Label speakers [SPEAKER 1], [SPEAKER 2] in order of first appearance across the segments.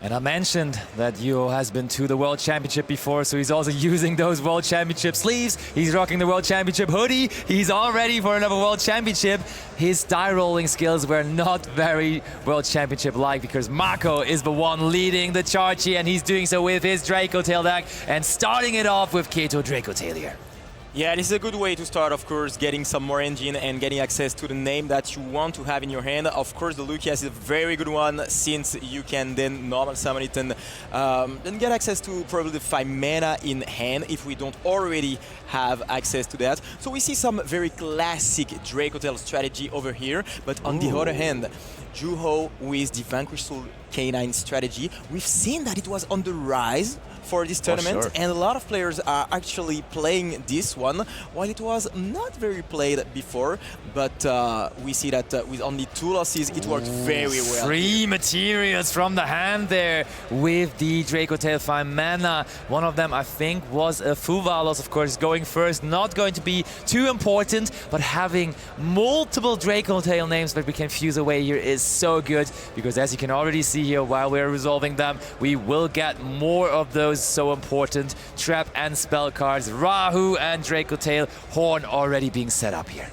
[SPEAKER 1] And I mentioned that Yuho has been to the World Championship before, so he's also using those World Championship sleeves. He's rocking the World Championship hoodie. He's all ready for another World Championship. His die rolling skills were not very World Championship-like because Marco is the one leading the charge here, and he's doing so with his Dracotail deck and starting it off with Keto Dracotail here.
[SPEAKER 2] Yeah, this is a good way to start, of course, getting some more engine and getting access to the name that you want to have in your hand. Of course, the Lucius is a very good one since you can then normal summon it and then get access to probably the 5 mana in hand if we don't already have access to that. So we see some very classic Dracotail strategy over here, but on the other hand, Juho with the Vanquish Soul K9 strategy, we've seen that it was on the rise for this tournament, and a lot of players are actually playing this one, while it was not very played before, but we see that with only 2 losses, it worked very well.
[SPEAKER 1] 3 materials from the hand there with the Dracotail 5 mana. One of them, I think, was a Fuvalos, of course, going first. Not going to be too important, but having multiple Dracotail names that we can fuse away here is so good, because as you can already see here, while we're resolving them, we will get more of those so important trap and spell cards. Rahu and Dracotail Horn already being set up here.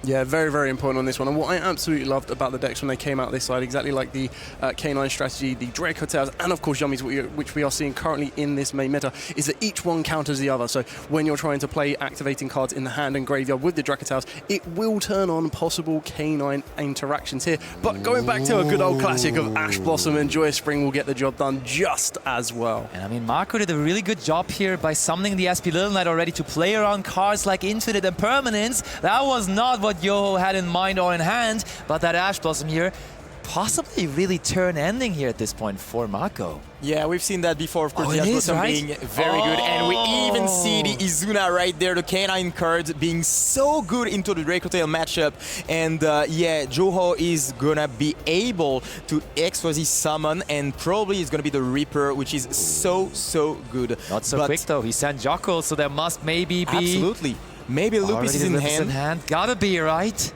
[SPEAKER 3] Yeah, very, very important on this one. And what I absolutely loved about the decks when they came out this side, exactly like the K9 strategy, the Dracotails, and of course Yummies, which we are seeing currently in this main meta, is that each one counters the other. So when you're trying to play activating cards in the hand and graveyard with the Dracotails, it will turn on possible K9 interactions here. But going back to a good old classic of Ash Blossom and Joyous Spring will get the job done just as well.
[SPEAKER 1] And I mean, Marco did a really good job here by summoning the SP Little Knight already to play around cards like Infinite and Permanence. That was not what Yoho had in mind or in hand, but that Ash Blossom here possibly really turn-ending here at this point for Marco.
[SPEAKER 2] Yeah, we've seen that before, of course, the Ash Blossom being very good, and we even see the Izuna right there, the K9 card being so good into the Dracotail matchup, and yeah, Juho is gonna be able to XYZ summon, and probably is gonna be the Reaper, which is so good.
[SPEAKER 1] Not so quick though, he sent Jocko, so there must maybe be...
[SPEAKER 2] Absolutely. Maybe Lupus is in hand.
[SPEAKER 1] Gotta be, right?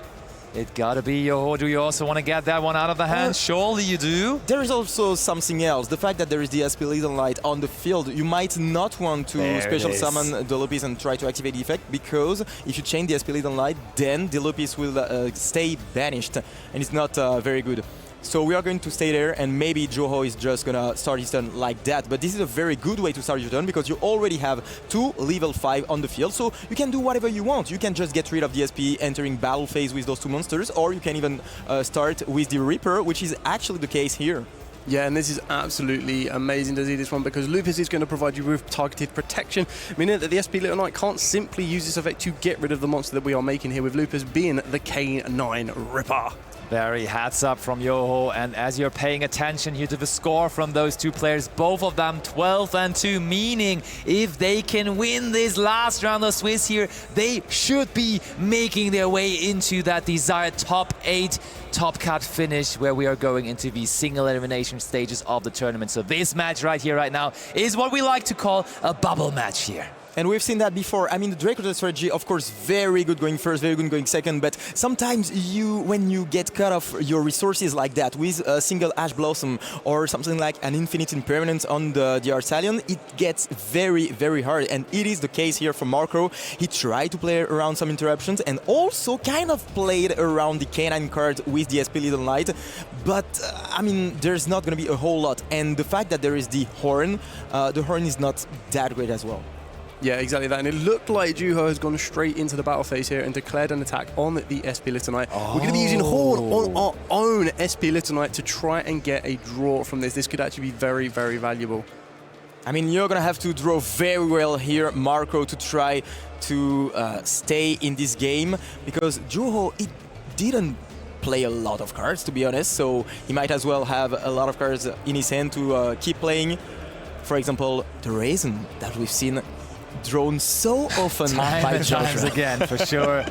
[SPEAKER 1] It gotta be, Yoho. Do you also want to get that one out of the hand? Surely you do.
[SPEAKER 2] There is also something else. The fact that there is the SP Little Knight on the field, you might not want to special summon the Lupus and try to activate the effect, because if you chain the SP Little Knight, then the Lupus will stay banished, and it's not very good. So we are going to stay there, and maybe Juho is just gonna start his turn like that. But this is a very good way to start your turn, because you already have 2 level 5 on the field, so you can do whatever you want. You can just get rid of the SP entering battle phase with those 2 monsters, or you can even start with the Reaper, which is actually the case here.
[SPEAKER 3] Yeah, and this is absolutely amazing to see this one, because Lupus is going to provide you with targeted protection, meaning that the SP Little Knight can't simply use this effect to get rid of the monster that we are making here, with Lupus being the K9 Ripper.
[SPEAKER 1] Very hats up from Yoho, and as you're paying attention here to the score from those 2 players, both of them 12 and 2, meaning if they can win this last round of Swiss here, they should be making their way into that desired top 8 top cut finish, where we are going into the single elimination stages of the tournament. So this match right here, right now, is what we like to call a bubble match here.
[SPEAKER 2] And we've seen that before. I mean, the Dracotail strategy, of course, very good going first, very good going second, but sometimes when you get cut off your resources like that with a single Ash Blossom or something like an Infinite Impermanence on the Arcalion, it gets very hard, and it is the case here for Marco. He tried to play around some interruptions and also kind of played around the K9 card with the SP Little Knight, but I mean, there's not going to be a whole lot, and the fact that there is the Horn is not that great as well.
[SPEAKER 3] Yeah, exactly that. And it looked like Juho has gone straight into the battle phase here and declared an attack on the SP Little Knight. We're going to be using Horn on our own SP Little Knight to try and get a draw from this. This could actually be very valuable.
[SPEAKER 2] I mean, you're going to have to draw very well here, Marco, to try to stay in this game, because Juho, it didn't play a lot of cards, to be honest, so he might as well have a lot of cards in his hand to keep playing. For example, the Raisin that we've seen drawn so often by
[SPEAKER 1] times again, for sure.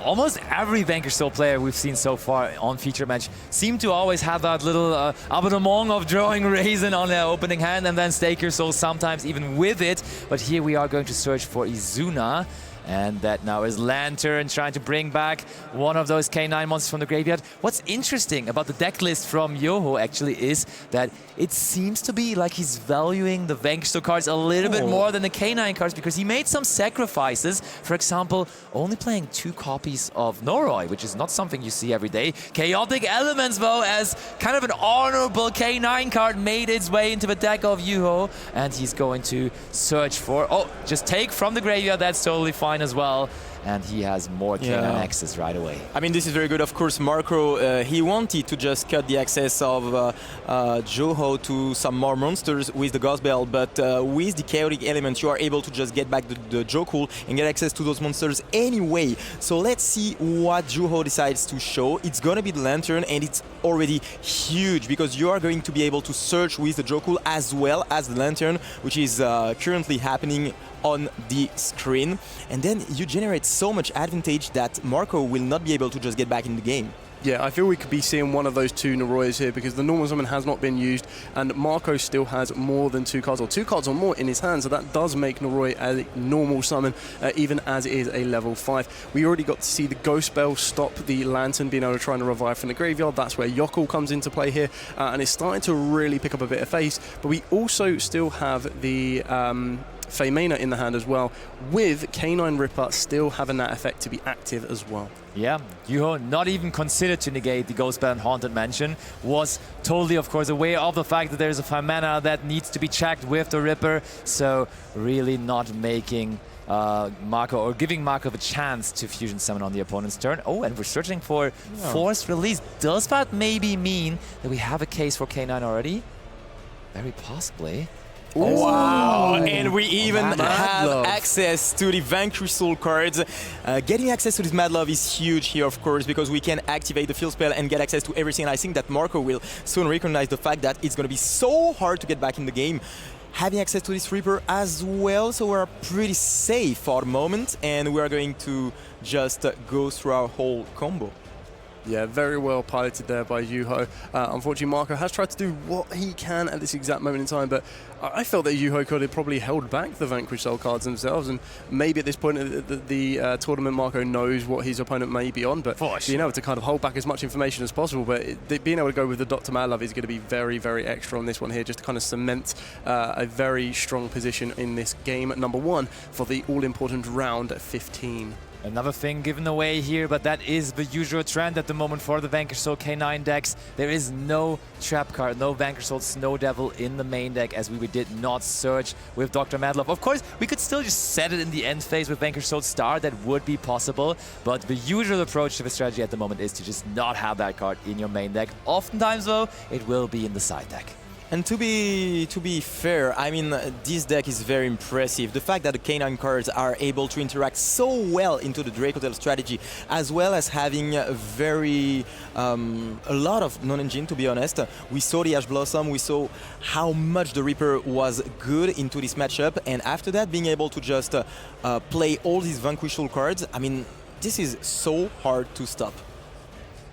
[SPEAKER 1] Almost every Vanquish Soul player we've seen so far on Feature Match seem to always have that little abonnement of drawing Raisin on their opening hand and then Stake Your Soul sometimes even with it. But here we are going to search for Izuna. And that now is Lantern trying to bring back one of those K9 monsters from the graveyard. What's interesting about the deck list from Yoho actually is that it seems to be like he's valuing the Vanquish cards a little bit more than the K9 cards, because he made some sacrifices. For example, only playing 2 copies of Noroi, which is not something you see every day. Chaotic Elements, though, as kind of an honorable K9 card, made its way into the deck of Yuho, and he's going to search for... Oh, just take from the graveyard, that's totally fine as well. And he has more K9 access right away.
[SPEAKER 2] I mean, this is very good. Of course, Marco, he wanted to just cut the access of Joho to some more monsters with the Ghost Bell, but with the Chaotic Element, you are able to just get back the Jocool and get access to those monsters anyway. So let's see what Joho decides to show. It's going to be the Lantern, and it's already huge, because you are going to be able to search with the Jocool as well as the Lantern, which is currently happening on the screen, and then you generate so much advantage that Marco will not be able to just get back in the game.
[SPEAKER 3] Yeah, I feel we could be seeing one of those 2 Noroyas here, because the normal summon has not been used, and Marco still has more than 2 cards, or 2 cards or more in his hand, so that does make Noroi a normal summon, even as it is a level 5. We already got to see the Ghost Bell stop the Lantern being able to try and revive from the graveyard. That's where Yokel comes into play here, and it's starting to really pick up a bit of face, but we also still have the... Feymena in the hand as well, with K9 Ripper still having that effect to be active as well.
[SPEAKER 1] Yeah, Yuho not even considered to negate the Ghost Bell and Haunted Mansion, was totally, of course, aware of the fact that there's a Feymena that needs to be checked with the Ripper, so really not making Marco, or giving Marco the chance to fusion summon on the opponent's turn. Oh, and we're searching for Forced Release. Does that maybe mean that we have a case for K9 already? Very possibly.
[SPEAKER 2] Ooh. Wow, and we even have access to the Vanquish Soul cards. Getting access to this Mad Love is huge here, of course, because we can activate the field spell and get access to everything. And I think that Marco will soon recognize the fact that it's going to be so hard to get back in the game, having access to this Reaper as well, so we're pretty safe for the moment, and we're going to just go through our whole combo.
[SPEAKER 3] Yeah, very well piloted there by Yuho. Unfortunately, Marco has tried to do what he can at this exact moment in time, but I felt that Yuho could have probably held back the Vanquish Soul cards themselves, and maybe at this point of the tournament, Marco knows what his opponent may be on, but being able to kind of hold back as much information as possible, but being able to go with the Dr. Madlove is going to be very, very extra on this one here, just to kind of cement a very strong position in this game number 1 for the all-important round 15.
[SPEAKER 1] Another thing given away here, but that is the usual trend at the moment for the Vanquish Soul K9 decks. There is no trap card, no Vanquish Soul Snow Devil in the main deck, as we did not search with Dr. Madlove. Of course, we could still just set it in the end phase with Vanquish Soul Star. That would be possible, but the usual approach to the strategy at the moment is to just not have that card in your main deck. Oftentimes, though, it will be in the side deck.
[SPEAKER 2] And to be fair, I mean, this deck is very impressive. The fact that the K9 cards are able to interact so well into the Dracotail strategy, as well as having a lot of non-engine, to be honest. We saw the Ash Blossom, we saw how much the Reaper was good into this matchup, and after that, being able to just play all these Vanquish Soul cards, I mean, this is so hard to stop.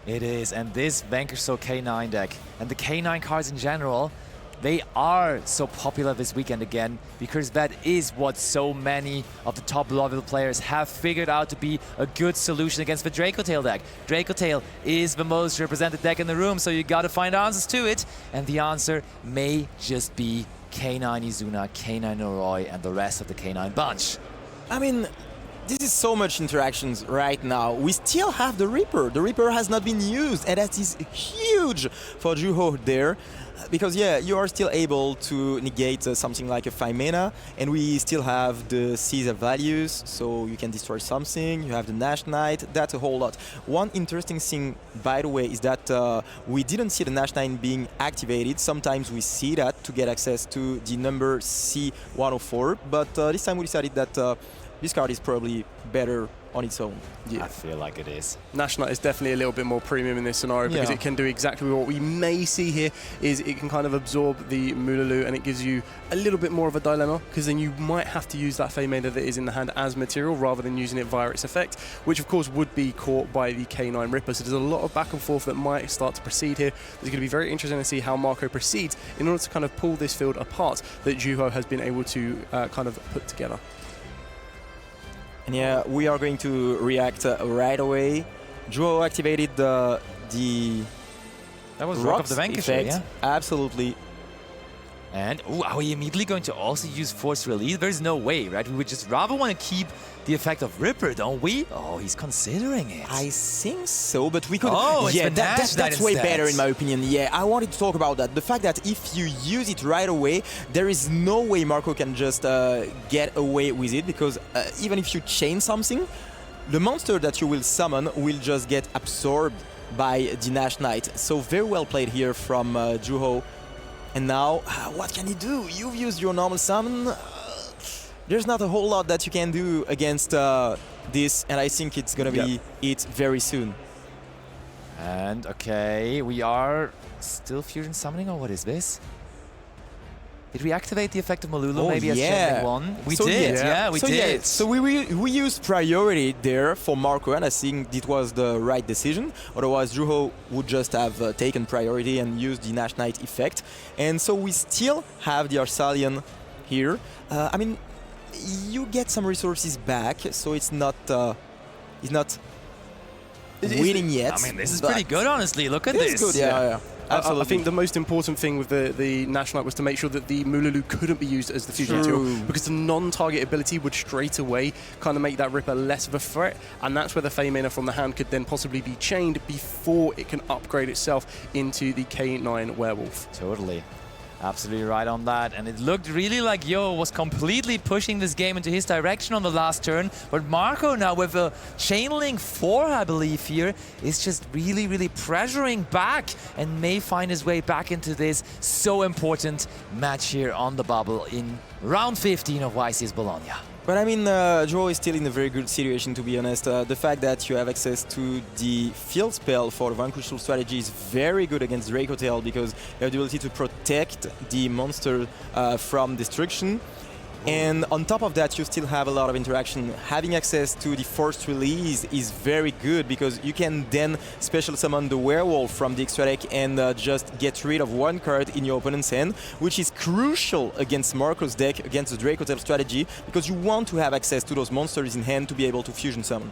[SPEAKER 1] It is, and this Vanquish Soul K9 deck, and the K9 cards in general, they are so popular this weekend again, because that is what so many of the top level players have figured out to be a good solution against the Dracotail deck. Dracotail is the most represented deck in the room, so you gotta find answers to it, and the answer may just be K9 Izuna, K9 Noroi, and the rest of the K9 bunch.
[SPEAKER 2] I mean, this is so much interactions right now. We still have the Reaper. The Reaper has not been used, and that is huge for Juho there. Because, yeah, you are still able to negate something like a Feymena, and we still have the Caesar values, so you can destroy something. You have the Nash Knight. That's a whole lot. One interesting thing, by the way, is that we didn't see the Nash Knight being activated. Sometimes we see that to get access to the number C104, but this time we decided that this card is probably better on its own.
[SPEAKER 1] Yeah. I feel like it is.
[SPEAKER 3] Nash Knight is definitely a little bit more premium in this scenario, because it can do exactly what we may see here, is it can kind of absorb the Mululu, and it gives you a little bit more of a dilemma, because then you might have to use that Feymena that is in the hand as material rather than using it via its effect, which of course would be caught by the K9 Ripper. So there's a lot of back and forth that might start to proceed here. It's going to be very interesting to see how Marco proceeds in order to kind of pull this field apart that Juho has been able to kind of put together.
[SPEAKER 2] And yeah, we are going to react right away. Juho activated the
[SPEAKER 1] That was Rock of the Vanquish, yeah.
[SPEAKER 2] Absolutely.
[SPEAKER 1] And are we immediately going to also use Force Release? There's no way, right? We would just rather want to keep the effect of Ripper, don't we? Oh, he's considering it.
[SPEAKER 2] I think so, but we could...
[SPEAKER 1] Oh, it's
[SPEAKER 2] yeah,
[SPEAKER 1] been
[SPEAKER 2] that's way better in my opinion. Yeah, I wanted to talk about that. The fact that if you use it right away, there is no way Marco can just get away with it, because even if you chain something, the monster that you will summon will just get absorbed by the Nash Knight. So very well played here from Juho. And now, what can you do? You've used your normal summon. There's not a whole lot that you can do against this, and I think it's gonna be it very soon.
[SPEAKER 1] And okay, we are still fusion summoning, or what is this? Did we activate the effect of Malulu maybe as Channeling 1? We did, yeah, we did.
[SPEAKER 2] So we used priority there for Marco, and I think it was the right decision. Otherwise, Juho would just have taken priority and used the Nash Knight effect. And so we still have the Arsalian here. I mean, you get some resources back, so it's not winning yet.
[SPEAKER 1] I mean, this is pretty good, honestly. Look at this.
[SPEAKER 2] It's good, yeah. Absolutely.
[SPEAKER 3] I think the most important thing with the Nash Knight was to make sure that the Mululu couldn't be used as the fusion tool, because the non-target ability would straight away kind of make that Ripper less of a threat, and that's where the Fey Mana from the hand could then possibly be chained before it can upgrade itself into the K9 Werewolf.
[SPEAKER 1] Totally. Absolutely right on that. And it looked really like Yo was completely pushing this game into his direction on the last turn. But Marco now with a Chainlink 4, I believe here, is just really, really pressuring back and may find his way back into this so important match here on the bubble in round 15 of YCS Bologna.
[SPEAKER 2] But I mean, Juho is still in a very good situation, to be honest. The fact that you have access to the field spell for the Vanquish strategy is very good against Dracotail, because you have the ability to protect the monster from destruction. And on top of that, you still have a lot of interaction. Having access to the forced release is very good, because you can then special summon the werewolf from the extra deck and just get rid of one card in your opponent's hand, which is crucial against Marco's deck, against the Dracotail strategy, because you want to have access to those monsters in hand to be able to fusion summon.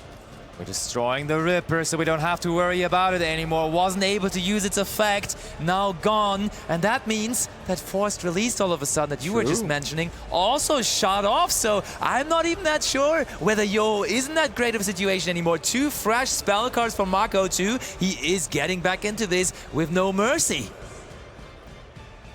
[SPEAKER 1] We're destroying the Ripper, so we don't have to worry about it anymore. Wasn't able to use its effect, now gone. And that means that Forced Release all of a sudden that you were just mentioning also shot off. So I'm not even that sure whether Yo isn't that great of a situation anymore. 2 fresh spell cards from Marco too. He is getting back into this with no mercy.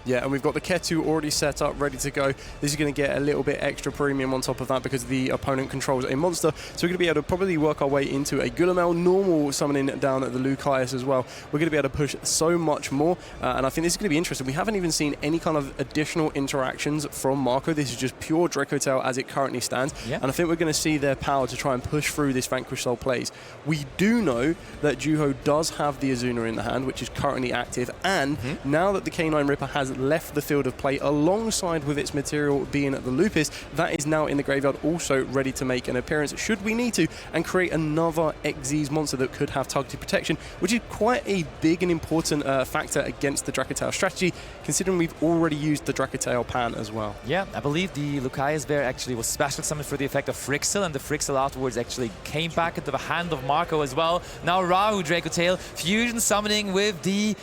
[SPEAKER 3] Yeah, and we've got the Ketu already set up, ready to go. This is going to get a little bit extra premium on top of that, because the opponent controls a monster. So we're going to be able to probably work our way into a Gulamel, normal summoning down at the Lucius as well. We're going to be able to push so much more, and I think this is going to be interesting. We haven't even seen any kind of additional interactions from Marco. This is just pure Dracotail as it currently stands, and I think we're going to see their power to try and push through this Vanquish Soul plays. We do know that Juho does have the Azuna in the hand, which is currently active, and now that the K9 Ripper has left the field of play alongside with its material being at the Lupus, that is now in the graveyard, also ready to make an appearance should we need to, and create another Xyz monster that could have targeted protection, which is quite a big and important factor against the Dracotail strategy, considering we've already used the Dracotail pan as well.
[SPEAKER 1] Yeah, I believe the Lucius Bear actually was special summoned for the effect of Frixel, and the Frixel afterwards actually came back into the hand of Marco as well. Now Rahu Dracotail fusion summoning with the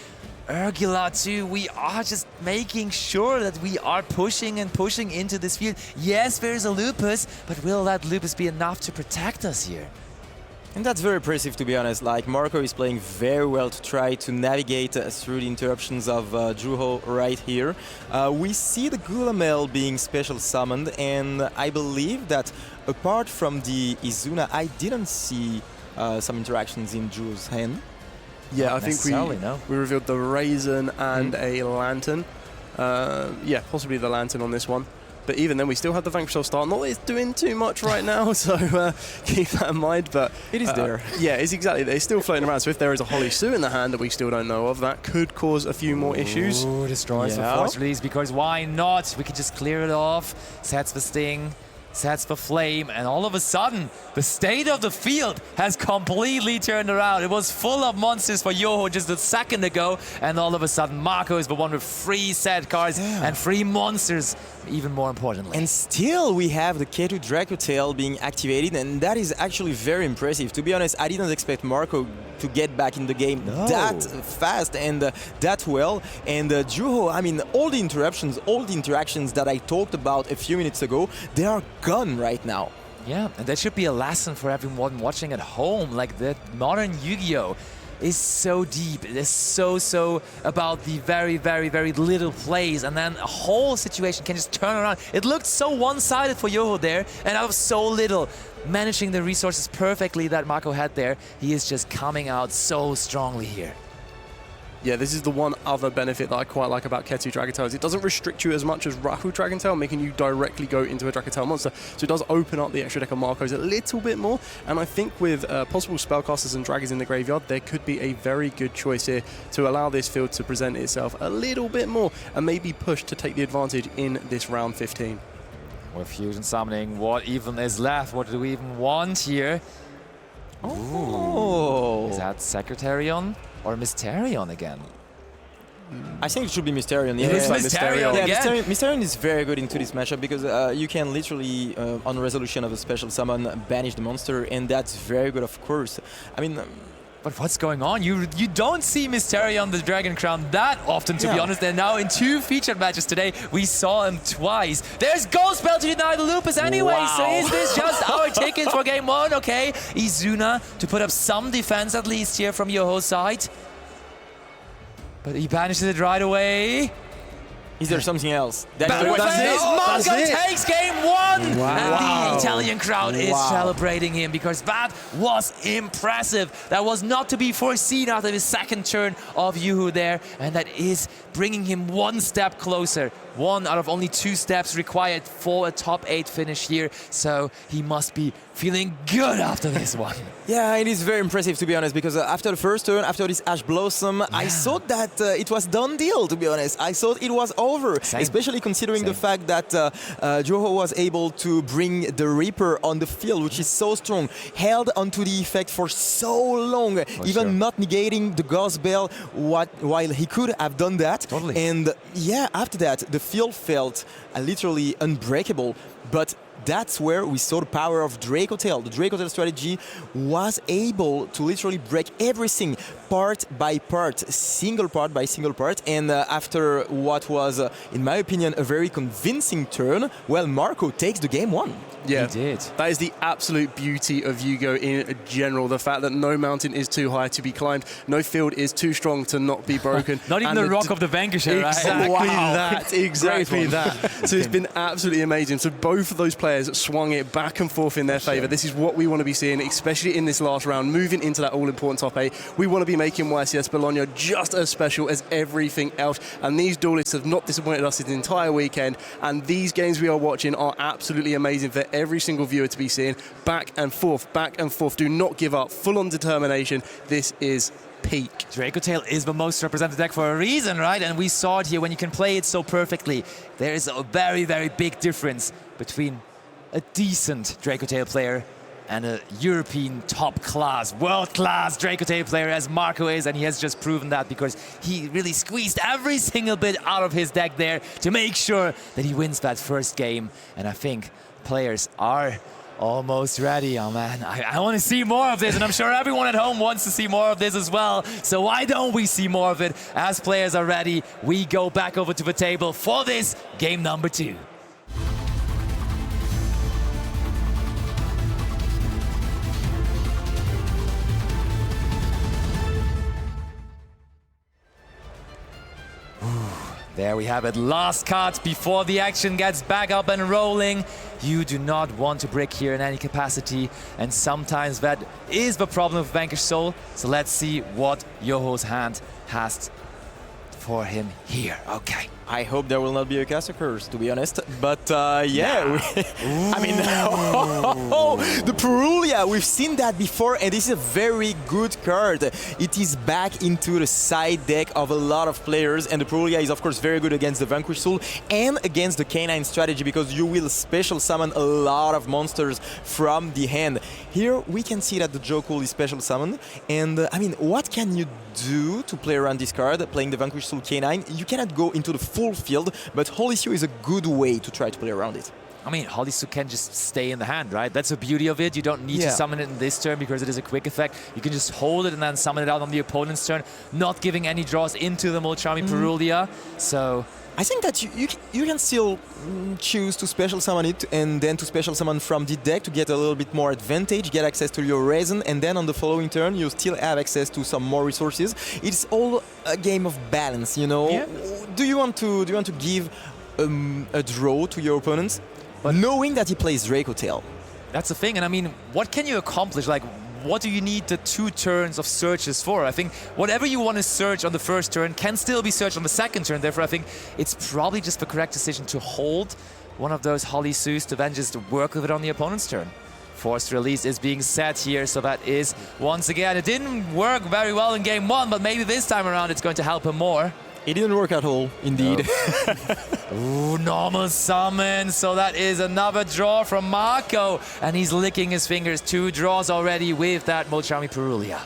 [SPEAKER 1] Urgula too. We are just making sure that we are pushing and pushing into this field. Yes, there's a Lupus, but will that Lupus be enough to protect us here?
[SPEAKER 2] And that's very impressive, to be honest. Like, Marco is playing very well to try to navigate through the interruptions of Juho right here. We see the Gulamel being special summoned, and I believe that apart from the Izuna, I didn't see some interactions in Juho's hand.
[SPEAKER 3] Yeah, I think we revealed the Raisin and a Lantern. Yeah, possibly the Lantern on this one. But even then, we still have the Vanquish Soul start. Not that it's doing too much right now, so keep that in mind. But
[SPEAKER 2] it is there.
[SPEAKER 3] Yeah, it's exactly there. It's still floating around. So if there is a Holy Sue in the hand that we still don't know of, that could cause a few more issues.
[SPEAKER 1] Destroys the Force Release, because why not? We could just clear it off. Sets the Sting. sets the flame, and all of a sudden, the state of the field has completely turned around. It was full of monsters for Yoho just a second ago, and all of a sudden, Marco is the one with 3 set cards and 3 monsters, even more importantly.
[SPEAKER 2] And still we have the K2 Dracotail being activated, and that is actually very impressive. To be honest, I didn't expect Marco to get back in the game that fast and that well. And Juho, I mean, all the interruptions, all the interactions that I talked about a few minutes ago, they are gone right now.
[SPEAKER 1] Yeah, and that should be a lesson for everyone watching at home. Like, the modern Yu-Gi-Oh! Is so deep. It is so about the very little plays, and then a whole situation can just turn around. It looked so one-sided for Yoho there, and out of so little, managing the resources perfectly that Marco had there, he is just coming out so strongly here.
[SPEAKER 3] Yeah, this is the one other benefit that I quite like about K2 Dracotail is it doesn't restrict you as much as Rahu Dracotail, making you directly go into a Dracotail monster. So it does open up the extra deck of Marcos a little bit more. And I think with possible spellcasters and dragons in the graveyard, there could be a very good choice here to allow this field to present itself a little bit more and maybe push to take the advantage in this round 15.
[SPEAKER 1] With fusion summoning, what even is left? What do we even want here?
[SPEAKER 2] Oh.
[SPEAKER 1] Is that Secretarion? Or Mysterion again?
[SPEAKER 2] I think it should be Mysterion.
[SPEAKER 1] It is Mysterion again.
[SPEAKER 2] Mysterion is very good into this matchup because you can literally, on resolution of a special summon, banish the monster, and that's very good, of course. I mean...
[SPEAKER 1] But what's going on? You don't see Mysterion the Dragon Crown that often, to be honest. And now in 2 featured matches today, we saw him twice. There's Ghost Spell to deny the Lupus anyway. So is this just our ticket for game 1? Okay, Izuna to put up some defense at least here from Yoho's side. But he banishes it right away.
[SPEAKER 2] Is there something else?
[SPEAKER 1] Marco takes game 1! And the Italian crowd is celebrating him because that was impressive. That was not to be foreseen after the second turn of Yuhu there. And that is bringing him 1 step closer. 1 out of only 2 steps required for a top 8 finish here. So he must be feeling good after this one.
[SPEAKER 2] Yeah, it is very impressive, to be honest, because after the first turn, after this Ash Blossom, I thought that it was done deal, to be honest. I thought it was over, especially considering the fact that Joho was able to bring the Reaper on the field, which is so strong, held onto the effect for so long, even not negating the Ghost Bell while he could have done that.
[SPEAKER 1] Totally.
[SPEAKER 2] And yeah, after that, the field felt literally unbreakable, but that's where we saw the power of Dracotail. The Dracotail strategy was able to literally break everything part by part, single part by single part. And after what was, in my opinion, a very convincing turn, well, Marco takes the game 1.
[SPEAKER 3] Yeah,
[SPEAKER 1] he did.
[SPEAKER 3] That is the absolute beauty of Yu-Gi-Oh! In general. The fact that no mountain is too high to be climbed, no field is too strong to not be broken.
[SPEAKER 1] Not even the rock of the Vanquish, right?
[SPEAKER 3] Exactly that. So it's been absolutely amazing. So both of those players swung it back and forth in their favour. This is what we want to be seeing, especially in this last round, moving into that all-important top 8. We want to be making YCS Bologna just as special as everything else. And these duelists have not disappointed us this entire weekend. And these games we are watching are absolutely amazing for every single viewer to be seeing. Back and forth, back and forth. Do not give up. Full-on determination. This is peak.
[SPEAKER 1] Dracotail is the most represented deck for a reason, right? And we saw it here when you can play it so perfectly. There is a very big difference between a decent Dracotail player and a European top-class, world-class Dracotail player as Marco is, and he has just proven that because he really squeezed every single bit out of his deck there to make sure that he wins that first game. And I think players are almost ready. Oh man, I want to see more of this, and I'm sure everyone at home wants to see more of this as well. So why don't we see more of it? As players are ready, we go back over to the table for this game number 2. There we have it, last card before the action gets back up and rolling. You do not want to break here in any capacity, and sometimes that is the problem with Vanquish Soul. So let's see what Yoho's hand has for him here. Okay.
[SPEAKER 2] I hope there will not be a caster curse, to be honest. But yeah, I mean, the Purulia, we've seen that before, and this is a very good card. It is back into the side deck of a lot of players, and the Purulia is of course very good against the Vanquish Soul and against the Canine strategy, because you will special summon a lot of monsters from the hand. Here we can see that the Dracotail is special summoned, and I mean, what can you do to play around this card, playing the Vanquish Soul Canine? You cannot go into the full field, but Holisio is a good way to try to play around it.
[SPEAKER 1] I mean, Holisio can just stay in the hand, right? That's the beauty of it. You don't need to summon it in this turn because it is a quick effect. You can just hold it and then summon it out on the opponent's turn, not giving any draws into the Mulchami Purulia. So
[SPEAKER 2] I think that you can still choose to special summon it and then to special summon from the deck to get a little bit more advantage, get access to your resin, and then on the following turn you still have access to some more resources. It's all a game of balance, you know.
[SPEAKER 1] Yeah.
[SPEAKER 2] Do you want to give a draw to your opponents, but knowing that he plays Dracotail?
[SPEAKER 1] that's the thing. And I mean, what can you accomplish? Like, what do you need the 2 turns of searches for? I think whatever you want to search on the first turn can still be searched on the second turn. Therefore, I think it's probably just the correct decision to hold one of those Holisus to then just work with it on the opponent's turn. Forced release is being set here, so that is, once again, it didn't work very well in game 1, but maybe this time around it's going to help him more.
[SPEAKER 2] It didn't work at all, indeed.
[SPEAKER 1] Ooh, normal summon. So that is another draw from Marco. And he's licking his fingers. 2 draws already with that Mulchami Purulia.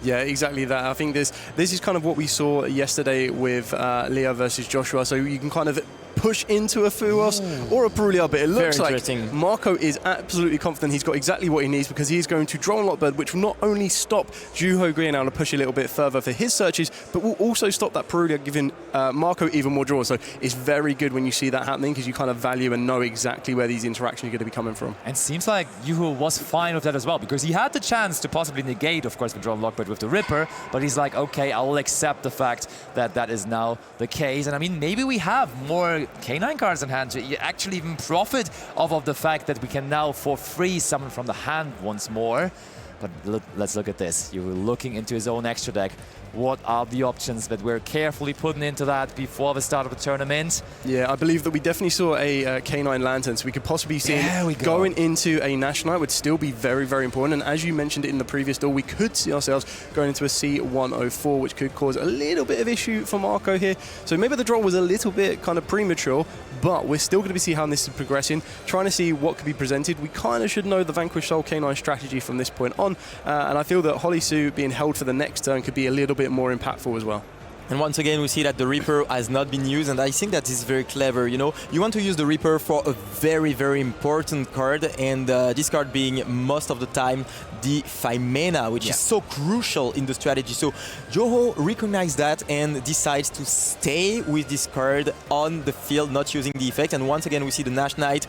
[SPEAKER 3] Yeah, exactly that. I think this is kind of what we saw yesterday with Leo versus Joshua. So you can kind of push into a Fuos or a Purulia, but it looks like Marco is absolutely confident he's got exactly what he needs, because he's going to draw on Lockbird, which will not only stop Juho Green now to push a little bit further for his searches, but will also stop that Purulia, giving Marco even more draws. So it's very good when you see that happening, because you kind of value and know exactly where these interactions are going to be coming from.
[SPEAKER 1] And seems like Juho was fine with that as well, because he had the chance to possibly negate, of course, control Lockbird with the Ripper, but he's like, okay, I will accept the fact that that is now the case. And I mean, maybe we have more Canine cards in hand to actually even profit off of the fact that we can now for free summon from the hand once more. But let's look at this. You're looking into his own extra deck. What are the options that we're carefully putting into that before the start of the tournament?
[SPEAKER 3] Yeah, I believe that we definitely saw a Canine Lantern, so we could possibly see him going into a National Knight would still be very, very important. And as you mentioned it in the previous duel, we could see ourselves going into a C104, which could cause a little bit of issue for Marco here. So maybe the draw was a little bit kind of premature, but we're still going to see how this is progressing, trying to see what could be presented. We kind of should know the Vanquish Soul Canine strategy from this point on, and I feel that Holisu being held for the next turn could be a little bit more impactful as well.
[SPEAKER 2] And once again, we see that the Reaper has not been used, and I think that is very clever. You know, you want to use the Reaper for a very, very important card, and this card being most of the time the 5 mana, which is so crucial in the strategy. So Joho recognized that and decides to stay with this card on the field, not using the effect. And once again, we see the Nash Knight.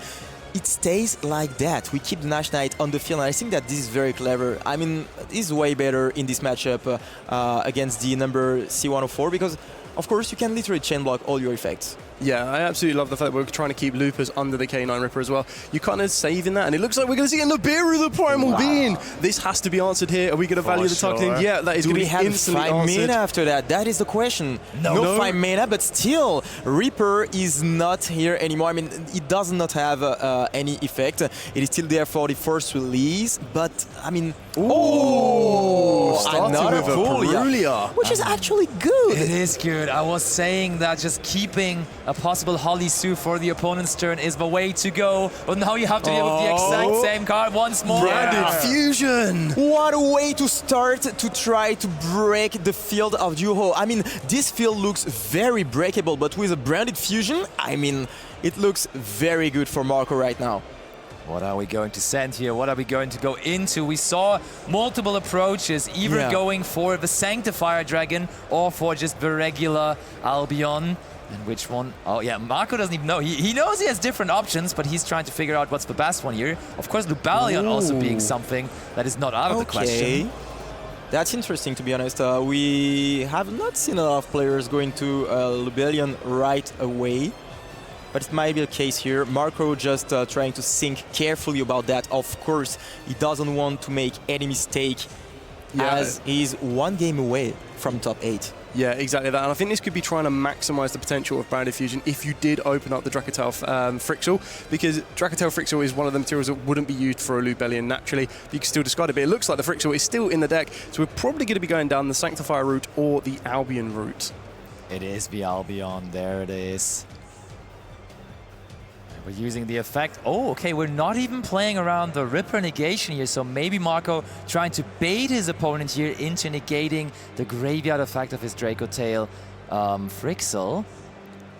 [SPEAKER 2] It stays like that. We keep the Nash Knight on the field, and I think that this is very clever. I mean, this is way better in this matchup against the number C104, because, of course, you can literally chain block all your effects.
[SPEAKER 3] Yeah, I absolutely love the fact that we're trying to keep Lupus under the Canine Ripper as well. You kind of saving that, and it looks like we're going to see a Nibiru, the Primal Being. This has to be answered here. Are we going to value the targeting? Yeah, that is going to be instantly answered.
[SPEAKER 2] Do we have 5 mana after that? That is the question. No 5 mana, but still, Reaper is not here anymore. I mean, it does not have any effect. It is still there for the first release, but, I mean...
[SPEAKER 3] Starting with a Purulia.
[SPEAKER 2] Which is actually good.
[SPEAKER 1] It is good. I was saying that just keeping a possible Holisu for the opponent's turn is the way to go. But now you have to deal with the exact same card once more.
[SPEAKER 3] Branded Fusion.
[SPEAKER 2] What a way to start to try to break the field of Juho. I mean, this field looks very breakable, but with a Branded Fusion, I mean, it looks very good for Marco right now.
[SPEAKER 1] What are we going to send here? What are we going to go into? We saw multiple approaches, either going for the Sanctifier Dragon or for just the regular Albion. And which one? Oh yeah, Marco doesn't even know. He knows he has different options, but he's trying to figure out what's the best one here. Of course, Lubalion also being something that is not out of the question.
[SPEAKER 2] That's interesting, to be honest. We have not seen a lot of players going to Lubalion right away. But it might be the case here. Marco just trying to think carefully about that. Of course, he doesn't want to make any mistake as he's one game away from top 8.
[SPEAKER 3] Yeah, exactly that. And I think this could be trying to maximize the potential of Branded Fusion if you did open up the Dracotail Frixel, because Dracotail Frixel is one of the materials that wouldn't be used for a Lubellion naturally. You can still discard it, but it looks like the Frixel is still in the deck, so we're probably going to be going down the Sanctifier route or the Albion route.
[SPEAKER 1] It is the Albion. There it is. We're using the effect. Oh, okay, we're not even playing around the Ripper negation here, so maybe Marco trying to bait his opponent here into negating the graveyard effect of his Dracotail Frixel.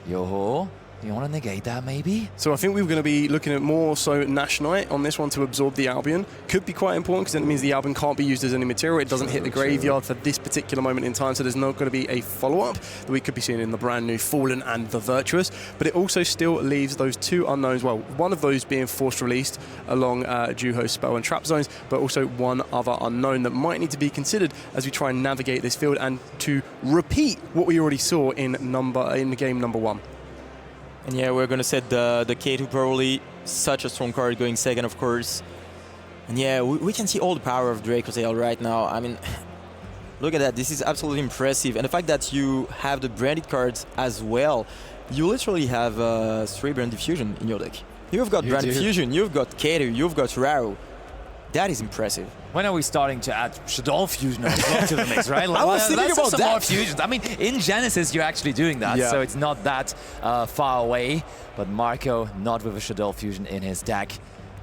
[SPEAKER 1] Yoho, you want to negate that maybe?
[SPEAKER 3] So I think we were going to be looking at more so Nash Knight on this one to absorb the Albion. Could be quite important because it means the Albion can't be used as any material. It doesn't hit the graveyard for this particular moment in time, so there's not going to be a follow-up that we could be seeing in the brand new Fallen and the Virtuous. But it also still leaves those two unknowns, well, one of those being force released along Juho's spell and trap zones, but also one other unknown that might need to be considered as we try and navigate this field and to repeat what we already saw in game number 1.
[SPEAKER 2] And yeah, we're going to set the K2 probably. Such a strong card going second, of course. And yeah, we can see all the power of Dracotail right now. I mean, look at that. This is absolutely impressive. And the fact that you have the branded cards as well, you literally have 3 Branded Fusion in your deck. You've got Branded Fusion, you've got K2, you've got Raru. That is impressive.
[SPEAKER 1] When are we starting to add Shadow Fusion as well to the mix, right? Like,
[SPEAKER 2] I was thinking about
[SPEAKER 1] some
[SPEAKER 2] that.
[SPEAKER 1] more fusions. I mean, in Genesis, you're actually doing that,
[SPEAKER 3] Yeah.
[SPEAKER 1] so it's not that far away. But Marco, not with a Shadow Fusion in his deck.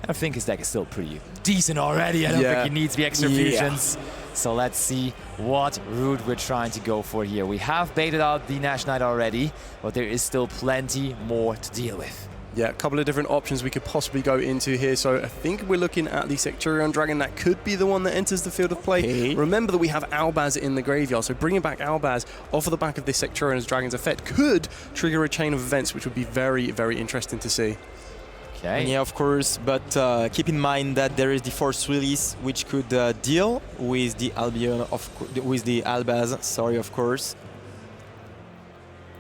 [SPEAKER 1] I think his deck is still pretty decent already. I don't think he needs the extra fusions. So let's see what route we're trying to go for here. We have baited out the Nash Knight already, but there is still plenty more to deal with.
[SPEAKER 3] Yeah, a couple of different options we could possibly go into here. So I think we're looking at the Secturion Dragon. That could be the one that enters the field of play.
[SPEAKER 2] Okay.
[SPEAKER 3] Remember that we have Albaz in the graveyard, so bringing back Albaz off of the back of this Secturion Dragon's effect could trigger a chain of events, which would be very, very interesting to see.
[SPEAKER 1] Okay.
[SPEAKER 2] And yeah, of course, but keep in mind that there is the force release, which could deal with the Albion, with the Albaz. Sorry, of course.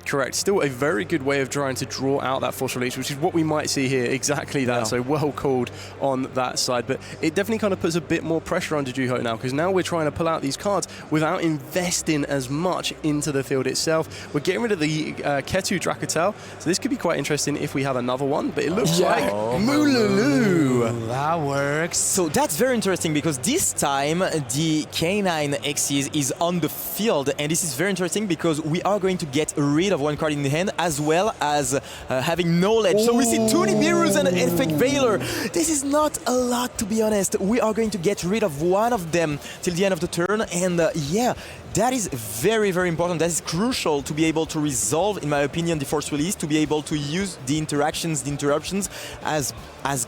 [SPEAKER 3] Correct. Still a very good way of trying to draw out that force release, which is what we might see here. Exactly that.
[SPEAKER 2] Yeah.
[SPEAKER 3] So well called on that side. But it definitely kind of puts a bit more pressure on Juho now, because now we're trying to pull out these cards without investing as much into the field itself. We're getting rid of the Ketu Dracotail. So this could be quite interesting if we have another one. But it looks like Mululu.
[SPEAKER 1] That works.
[SPEAKER 2] So that's very interesting because this time the K9 Xyz is on the field, and this is very interesting because we are going to get rid of one card in the hand as well as having knowledge. So we see two Nibiru's and an Effect Veiler. This is not a lot, to be honest. We are going to get rid of one of them till the end of the turn, and yeah, that is very, very important. That is crucial to be able to resolve, in my opinion, the force release, to be able to use the interactions, the interruptions as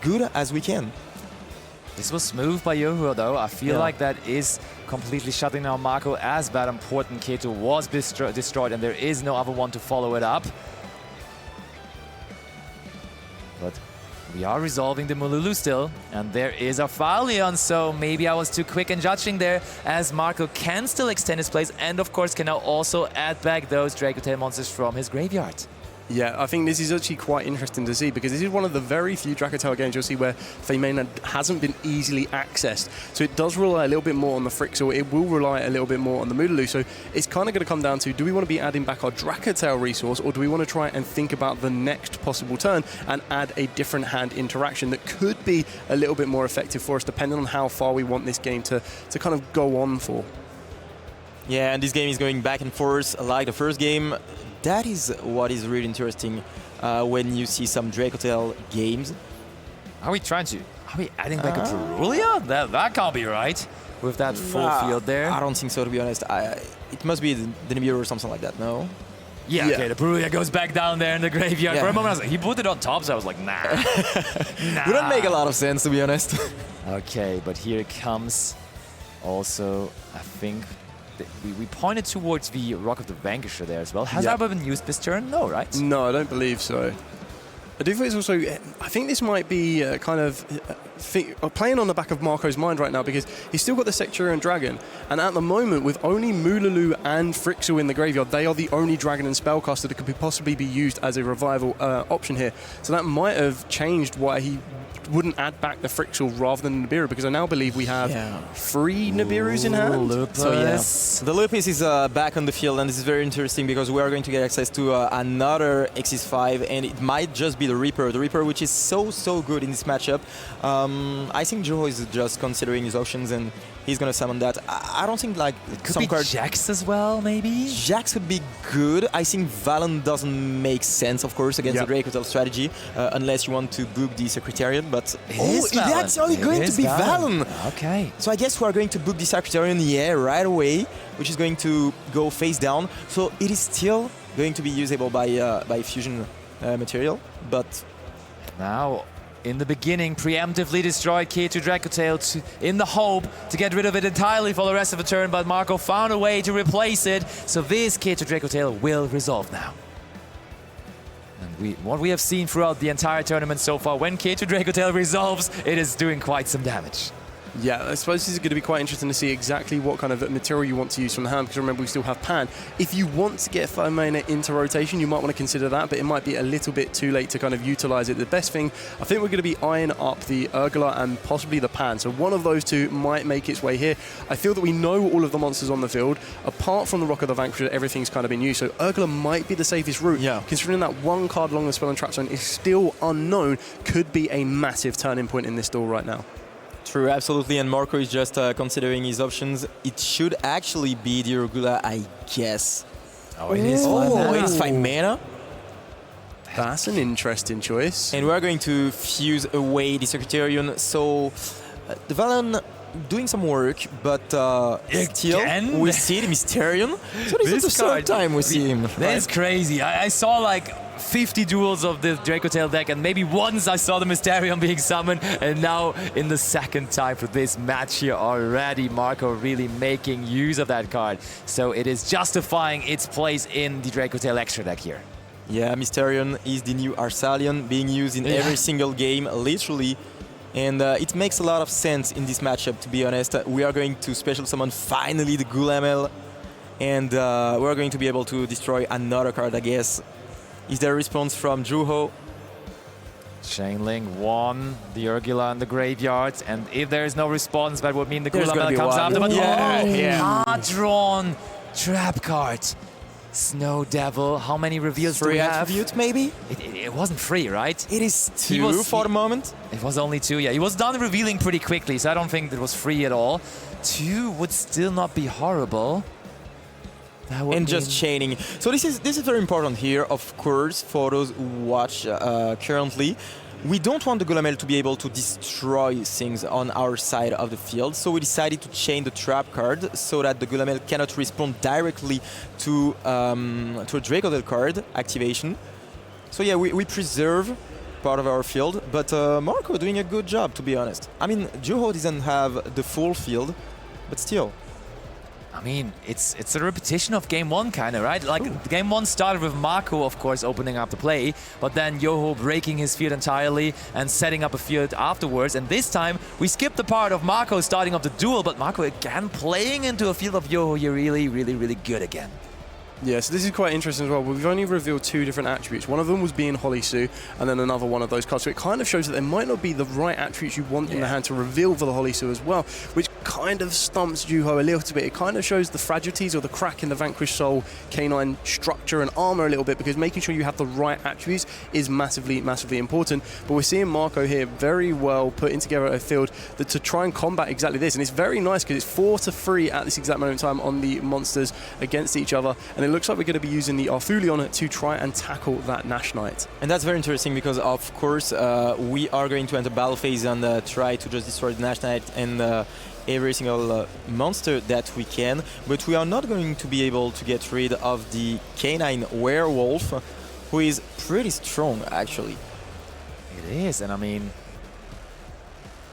[SPEAKER 2] good as we can.
[SPEAKER 1] This was smooth by Yoho, though. I feel like that is completely shutting down Marco, as that important K2 was destroyed, and there is no other one to follow it up. But we are resolving the Mululu still, and there is a Falion, so maybe I was too quick in judging there, as Marco can still extend his plays, and of course can now also add back those Dracotail monsters from his graveyard.
[SPEAKER 3] Yeah, I think this is actually quite interesting to see, because this is one of the very few Dracotail games you'll see where Feymena hasn't been easily accessed. So it does rely a little bit more on the Frixel. It will rely a little bit more on the Mululu. So it's kind of going to come down to, do we want to be adding back our Dracotail resource, or do we want to try and think about the next possible turn and add a different hand interaction that could be a little bit more effective for us, depending on how far we want this game to kind of go on for.
[SPEAKER 2] Yeah, and this game is going back and forth like the first game. That is what is really interesting when you see some Dracotail games.
[SPEAKER 1] Are we adding back a Perulia? That can't be right, with that full field there.
[SPEAKER 2] I don't think so, to be honest. It must be the Nibiru or something like that, no?
[SPEAKER 1] Yeah, okay, the Perulia goes back down there in the graveyard. For a moment, I was like, he put it on top, so I was like, nah.
[SPEAKER 2] Wouldn't make a lot of sense, to be honest.
[SPEAKER 1] Okay, but here it comes. Also, I think we pointed towards the Rock of the Vanquisher there as well. Has that been used this turn? No, right?
[SPEAKER 3] No, I don't believe so. I do think it's also, I think this might be playing on the back of Marco's mind right now, because he's still got the Sectarian Dragon, and at the moment, with only Moolulu and Frixel in the graveyard, they are the only Dragon and Spellcaster that could possibly be used as a revival option here. So that might have changed why he wouldn't add back the Frixel rather than Nibiru, because I now believe we have 3 Nibirus in hand.
[SPEAKER 1] Lupus.
[SPEAKER 2] So the Lupus is back on the field, and this is very interesting because we are going to get access to another Xyz 5, and it might just be the Reaper. The Reaper, which is so good in this matchup. I think Joho is just considering his options, and he's going to summon that. I don't think like
[SPEAKER 1] Could
[SPEAKER 2] some
[SPEAKER 1] be
[SPEAKER 2] cards.
[SPEAKER 1] Jax as well, maybe?
[SPEAKER 2] Jax would be good. I think Valen doesn't make sense, of course, against the Dracotail strategy, unless you want to book the Secretarian, but that's only going to be Valen.
[SPEAKER 1] Okay.
[SPEAKER 2] So I guess we are going to book the Secretarian, right away, which is going to go face down. So it is still going to be usable by fusion material, but
[SPEAKER 1] Now, in the beginning, preemptively destroyed K2 Dracotail in the hope to get rid of it entirely for the rest of the turn, but Marco found a way to replace it, so this K2 Dracotail will resolve now. And what we have seen throughout the entire tournament so far, when K2 Dracotail resolves, it is doing quite some damage.
[SPEAKER 3] Yeah, I suppose this is going to be quite interesting to see exactly what kind of material you want to use from the hand, because remember we still have Pan. If you want to get 5 mana into rotation, you might want to consider that, but it might be a little bit too late to kind of utilize it. The best thing, I think we're going to be eyeing up the Urgula and possibly the Pan, so one of those two might make its way here. I feel that we know all of the monsters on the field. Apart from the Rock of the Vanquish, everything's kind of been used, so Urgula might be the safest route.
[SPEAKER 2] Yeah.
[SPEAKER 3] Considering that one card along the Spell and Trap Zone is still unknown, could be a massive turning point in this duel right now.
[SPEAKER 2] True, absolutely, and Marco is just considering his options. It should actually be the Urgula, I guess.
[SPEAKER 1] Oh, it is 5 mana.
[SPEAKER 2] It is 5 mana.
[SPEAKER 3] That's an interesting choice.
[SPEAKER 2] And we're going to fuse away the Secretarian, so the Valen doing some work, but still we see the Mysterion. So this is the third time we see him.
[SPEAKER 1] That's crazy. I saw like 50 duels of the Dracotail deck, and maybe once I saw the Mysterion being summoned, and now in the second time for this match here already, Marco really making use of that card. So it is justifying its place in the Dracotail extra deck here.
[SPEAKER 2] Yeah, Mysterion is the new Arsalion being used in every single game, literally. And it makes a lot of sense in this matchup, to be honest. We are going to special summon finally the Gulamel, and we're going to be able to destroy another card, I guess. Is there a response from Juho?
[SPEAKER 1] Chainlink 1, the Urgula in the graveyard, and if there is no response, that would mean the Gulamel comes after. But hard-drawn trap card. Snow Devil, how many reveals do we have?
[SPEAKER 2] 3 attributes, maybe?
[SPEAKER 1] It wasn't 3, right?
[SPEAKER 2] It is 2 for the moment.
[SPEAKER 1] It was only 2, yeah. He was done revealing pretty quickly, so I don't think it was 3 at all. 2 would still not be horrible.
[SPEAKER 2] And just chaining. So this is very important here, of course, for those who watch currently. We don't want the Gulamel to be able to destroy things on our side of the field, so we decided to chain the trap card so that the Gulamel cannot respond directly to a Dracotail card activation. So yeah, we preserve part of our field, but Marco doing a good job, to be honest. I mean, Juho doesn't have the full field, but still.
[SPEAKER 1] I mean, it's a repetition of Game 1, kind of, right? Like, Game 1 started with Marco, of course, opening up the play, but then Yoho breaking his field entirely and setting up a field afterwards. And this time, we skipped the part of Marco starting up the duel, but Marco again playing into a field of Yoho. You're really, really, really good again.
[SPEAKER 3] Yeah, so this is quite interesting as well. We've only revealed 2 different attributes. One of them was being Holly Sue, and then another one of those cards. So it kind of shows that there might not be the right attributes you want in the hand to reveal for the Holly Sue as well, which kind of stumps Juho a little bit. It kind of shows the fragilities or the crack in the Vanquish Soul Canine structure and armor a little bit, because making sure you have the right attributes is massively, massively important. But we're seeing Marco here very well putting together a field to try and combat exactly this. And it's very nice because it's 4-3 at this exact moment in time on the monsters against each other. And it looks like we're going to be using the Arthulion to try and tackle that Nash Knight.
[SPEAKER 2] And that's very interesting because, of course, we are going to enter battle phase and try to just destroy the Nash Knight and every single monster that we can. But we are not going to be able to get rid of the Canine Werewolf, who is pretty strong, actually.
[SPEAKER 1] It is, and I mean,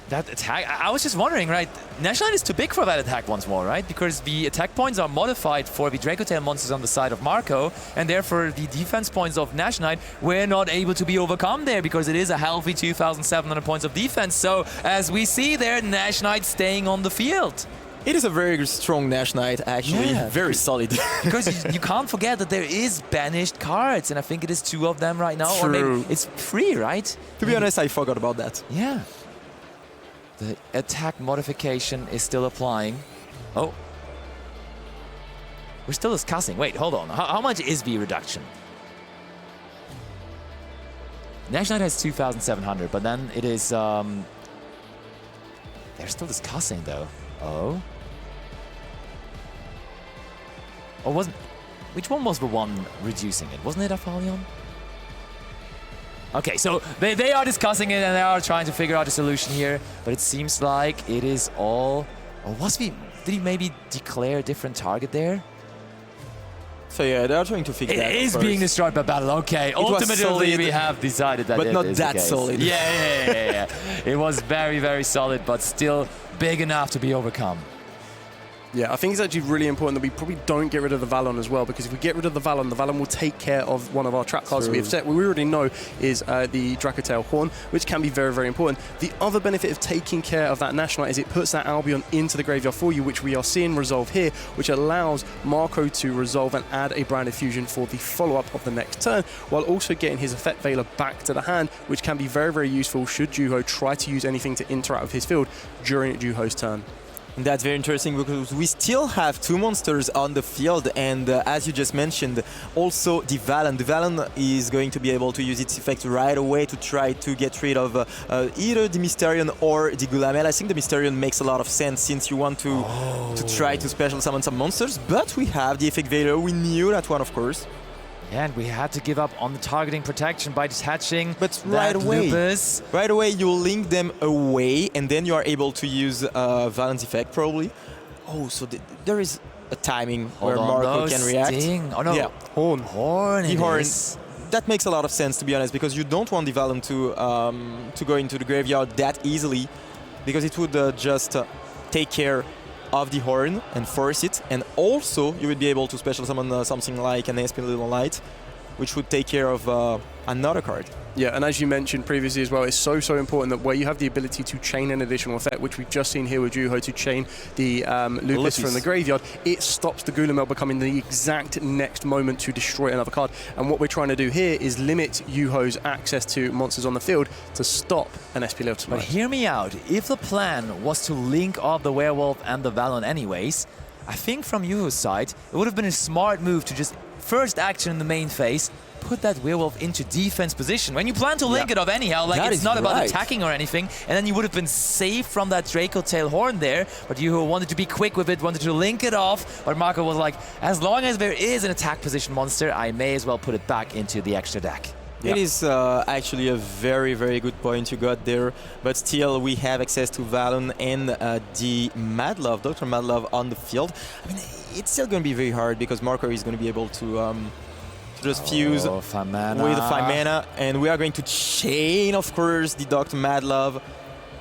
[SPEAKER 1] That attack, I was just wondering, right? National Knight is too big for that attack once more, right? Because the attack points are modified for the Dracotail monsters on the side of Marco, and therefore the defense points of National Knight were not able to be overcome there because it is a healthy 2,700 points of defense. So as we see there, National Knight staying on the field.
[SPEAKER 2] It is a very strong Nash Knight, actually.
[SPEAKER 1] Yeah.
[SPEAKER 2] Very solid.
[SPEAKER 1] Because you can't forget that there is banished cards, and I think it is 2 of them right now.
[SPEAKER 3] True.
[SPEAKER 1] Or maybe it's 3, right?
[SPEAKER 2] To be honest, I forgot about that.
[SPEAKER 1] Yeah. The attack modification is still applying. Oh. We're still discussing. Wait, hold on. How much is the reduction? National Knight has 2,700, but then it is... They're still discussing, though. Oh. Or wasn't... Which one was the one reducing it? Wasn't it Aphelion? Okay, so they are discussing it and they are trying to figure out a solution here, but it seems like it is all... Or did he maybe declare a different target there?
[SPEAKER 2] So yeah, they are trying to fix that.
[SPEAKER 1] It is being destroyed by battle, okay. Ultimately,
[SPEAKER 2] solid,
[SPEAKER 1] we have decided that
[SPEAKER 2] but
[SPEAKER 1] it
[SPEAKER 2] not
[SPEAKER 1] is
[SPEAKER 2] that
[SPEAKER 1] the case.
[SPEAKER 2] solid.
[SPEAKER 1] Yeah. It was very, very solid, but still big enough to be overcome.
[SPEAKER 3] Yeah, I think it's actually really important that we probably don't get rid of the Valon as well, because if we get rid of the Valon will take care of one of our trap cards we have set. What we already know is the Dracotail Horn, which can be very, very important. The other benefit of taking care of that National Knight is it puts that Albion into the graveyard for you, which we are seeing resolve here, which allows Marco to resolve and add a Branded Fusion for the follow-up of the next turn, while also getting his Effect Veiler back to the hand, which can be very, very useful should Juho try to use anything to interact with his field during Juho's turn.
[SPEAKER 2] And that's very interesting because we still have 2 monsters on the field, and as you just mentioned, also the Valon. The Valon is going to be able to use its effect right away to try to get rid of either the Mysterion or the Gulamel. I think the Mysterion makes a lot of sense since you want to try to special summon some monsters, but we have the Effect Veiler. We knew that one, of course.
[SPEAKER 1] Yeah, and we had to give up on the targeting protection by detaching.
[SPEAKER 2] But right away, you link them away, and then you are able to use Valon's effect, probably. Oh, so there is a timing where Marco can react.
[SPEAKER 1] Oh no,
[SPEAKER 2] yeah.
[SPEAKER 1] Horn.
[SPEAKER 2] The Horn. That makes a lot of sense, to be honest, because you don't want the Valon to go into the graveyard that easily, because it would just take care of the Horn and force it, and also you would be able to special summon something like an SP Little Light, which would take care of another card.
[SPEAKER 3] Yeah, and as you mentioned previously as well, it's so important that where you have the ability to chain an additional effect, which we've just seen here with Juho to chain the Lupus from the graveyard, it stops the Gulamel becoming the exact next moment to destroy another card. And what we're trying to do here is limit Juho's access to monsters on the field to stop an SP Little Light.
[SPEAKER 1] But hear me out. If the plan was to link up the Werewolf and the Valon anyways, I think from Juho's side, it would have been a smart move to just first action in the main phase, put that Werewolf into defense position. When you plan to link it up anyhow, like it's not about attacking or anything, and then you would have been safe from that Dracotail Horn there, but you wanted to be quick with it, wanted to link it off, but Marco was like, as long as there is an attack position monster, I may as well put it back into the extra deck.
[SPEAKER 2] It is actually a very, very good point you got there, but still we have access to Valon and the Madlove, Dr. Madlove on the field. I mean, it's still going to be very hard because Marco is going to be able to just fuse with 5 mana, and we are going to chain, of course, the Dr. Madlove.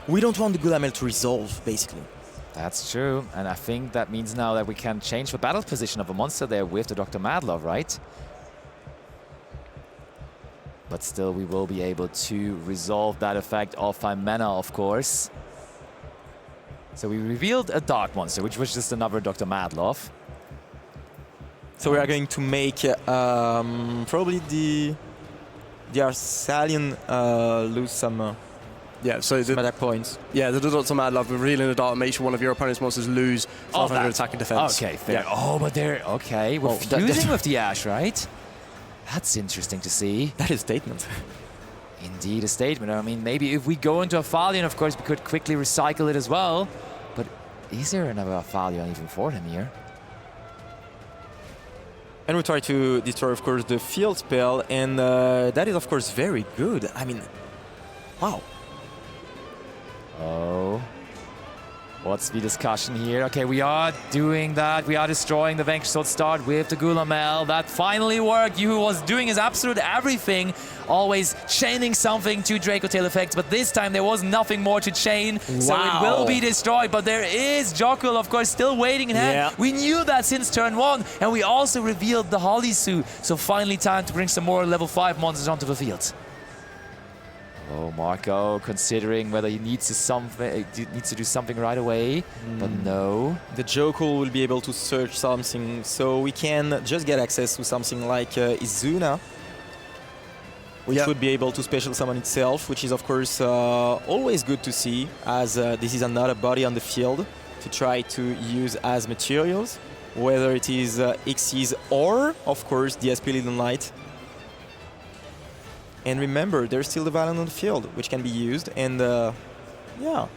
[SPEAKER 2] We don't want the Gulamel to resolve, basically.
[SPEAKER 1] That's true, and I think that means now that we can change the battle position of a monster there with the Dr. Madlove, right? But still, we will be able to resolve that effect of 5 mana, of course. So we revealed a Dark Monster, which was just another Dr. Madlove.
[SPEAKER 2] So we are going to make probably the Arsalian lose some attack points.
[SPEAKER 3] Yeah, the Dr. Madlove revealing the Dark makes sure one of your opponent's monsters lose 500 attack and defense.
[SPEAKER 1] Okay, fair. Yeah. Oh, but they're... Okay, we're fusing with the Ash, right? That's interesting to see.
[SPEAKER 2] That is a statement.
[SPEAKER 1] Indeed, a statement. I mean, maybe if we go into Aphelion, of course, we could quickly recycle it as well. But is there another Aphelion even for him here?
[SPEAKER 2] And we try to destroy, of course, the field spell, and that is, of course, very good. I mean, wow.
[SPEAKER 1] Oh. What's the discussion here? Okay, we are doing that. We are destroying the Vanquish Sword start with the Gulamel. That finally worked. Yuhu was doing his absolute everything, always chaining something to Dracotail effects, but this time there was nothing more to chain, so it will be destroyed. But there is Dracotail, of course, still waiting in hand.
[SPEAKER 2] Yeah.
[SPEAKER 1] We knew that since turn 1, and we also revealed the Holisu, so finally time to bring some more level 5 monsters onto the field. Oh, Marco considering whether he needs to do something right away, but no.
[SPEAKER 2] The Dracotail will be able to search something, so we can just get access to something like Izuna, which would be able to special summon itself, which is of course always good to see, as this is another body on the field to try to use as materials, whether it is Xyz or of course the Aspilidon Light. And remember, there's still the Valiant on the field, which can be used, and yeah.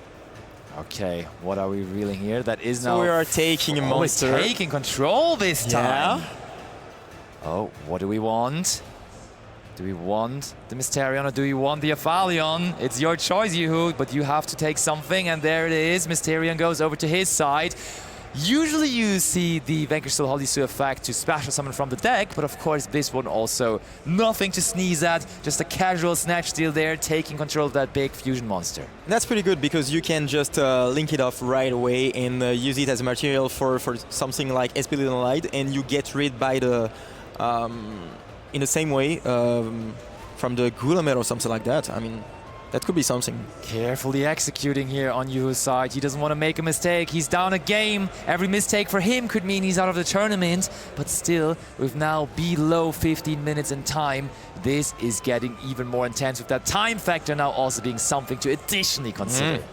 [SPEAKER 1] Okay, what are we revealing here? That is
[SPEAKER 2] So
[SPEAKER 1] now...
[SPEAKER 2] we are taking a monster.
[SPEAKER 1] We're taking control this time.
[SPEAKER 2] Yeah.
[SPEAKER 1] Oh, what do we want? Do we want the Mysterion or do we want the Aphelion? It's your choice, Yuhu, but you have to take something, and there it is. Mysterion goes over to his side. Usually you see the Vanquish Soul Holisu effect to special summon from the deck, but of course this one also nothing to sneeze at, just a casual snatch steal there, taking control of that big fusion monster.
[SPEAKER 2] That's pretty good because you can just link it off right away and use it as a material for something like Aspilidon Light, and you get rid by the in the same way from the Gulamel or something like that. I mean, that could be something.
[SPEAKER 1] Carefully executing here on Yuhu's side. He doesn't want to make a mistake. He's down a game. Every mistake for him could mean he's out of the tournament. But still, with now below 15 minutes in time, this is getting even more intense, with that time factor now also being something to additionally consider.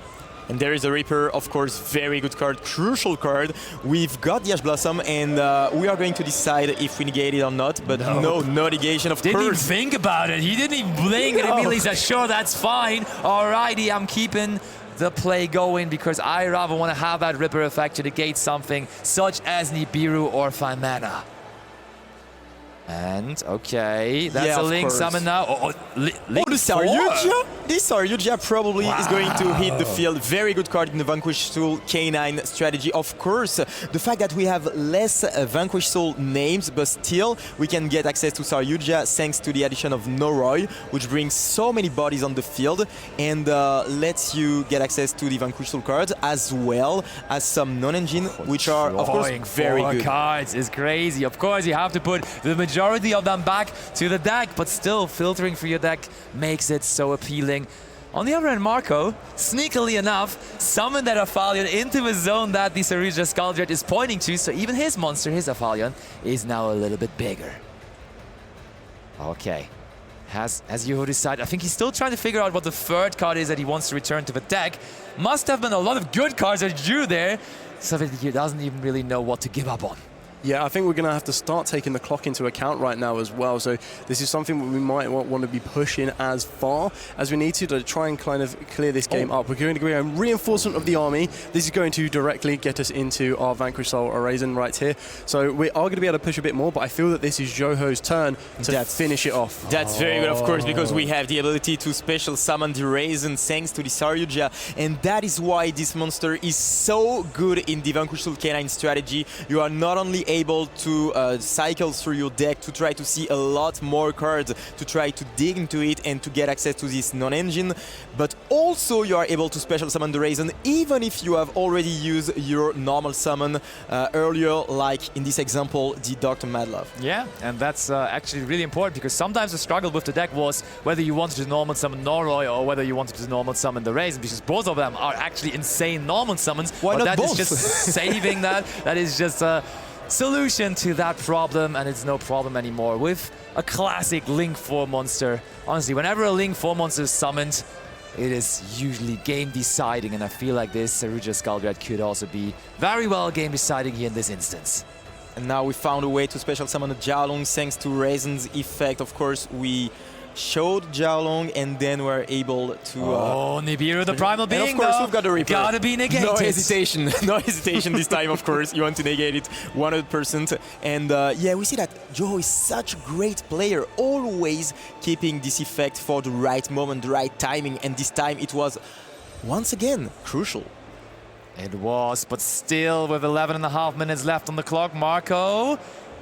[SPEAKER 2] And there is a Reaper, of course, very good card, crucial card. We've got the Ash Blossom, and we are going to decide if we negate it or not, but no negation, of
[SPEAKER 1] Didn't even
[SPEAKER 2] course.
[SPEAKER 1] think about it. He didn't even blink and immediately said, sure, that's fine. Alrighty, I'm keeping the play going because I rather want to have that Ripper effect to negate something such as Nibiru or Fimana. And, okay, that's a Link summon now.
[SPEAKER 2] The Saryuja? This Saryuja probably is going to hit the field. Very good card in the Vanquish Soul K9 strategy. Of course, the fact that we have less Vanquish Soul names, but still we can get access to Saryuja thanks to the addition of Noroi, which brings so many bodies on the field and lets you get access to the Vanquish Soul cards as well as some non-engine, which are, of course, very good.
[SPEAKER 1] Cards is crazy. Of course, you have to put the majority of them back to the deck, but still filtering for your deck makes it so appealing. On the other hand, Marco, sneakily enough, summoned that Aphelion into a zone that the Saryuja Scaldred is pointing to, so even his monster, his Aphelion, is now a little bit bigger. Okay. Has Yuhu decided? I think he's still trying to figure out what the third card is that he wants to return to the deck. Must have been a lot of good cards that he drew there, so that he doesn't even really know what to give up on.
[SPEAKER 3] Yeah, I think we're going to have to start taking the clock into account right now as well. So this is something we might want to be pushing as far as we need to try and kind of clear this game up. We're going to go reinforcement of the army. This is going to directly get us into our Vanquish Soul Arisen right here. So we are going to be able to push a bit more, but I feel that this is Joho's turn to finish it off.
[SPEAKER 2] That's very good, of course, because we have the ability to special summon the Raisin thanks to the Saryuja, and that is why this monster is so good in the Vanquish Soul K9 strategy. You are not only able to cycle through your deck to try to see a lot more cards, to try to dig into it and to get access to this non-engine, but also you are able to special summon the Raisin even if you have already used your normal summon earlier, like in this example, the Dr. Madlove.
[SPEAKER 1] Yeah, and that's actually really important because sometimes the struggle with the deck was whether you wanted to normal summon Noroi or whether you wanted to normal summon the Raisin, because both of them are actually insane normal summons.
[SPEAKER 2] Why
[SPEAKER 1] but
[SPEAKER 2] not
[SPEAKER 1] that
[SPEAKER 2] both?
[SPEAKER 1] is just saving that. That is just a solution to that problem, and it's no problem anymore with a classic Link 4 monster. Honestly, whenever a Link 4 monster is summoned, it is usually game deciding, and I feel like this Saryuja Scaldred could also be very well game deciding here in this instance.
[SPEAKER 2] And now we found a way to special summon the Jiaolong thanks to Raisin's effect. Of course, we showed Jiaolong and then we're able to...
[SPEAKER 1] Nibiru, the primal being,
[SPEAKER 2] and of course, we've got the Reaper.
[SPEAKER 1] Gotta be negated.
[SPEAKER 2] No hesitation. No hesitation this time, of course. You want to negate it 100%. And yeah, we see that Joho is such a great player, always keeping this effect for the right moment, the right timing. And this time it was, once again, crucial.
[SPEAKER 1] It was, but still with 11.5 minutes left on the clock, Marco,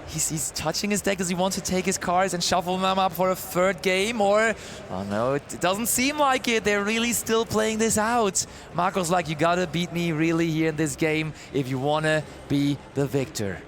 [SPEAKER 1] he's touching his deck. Does he want to take his cards and shuffle them up for a third game? Or, oh no, it doesn't seem like it. They're really still playing this out. Marco's like, you gotta beat me really here in this game if you wanna be the victor.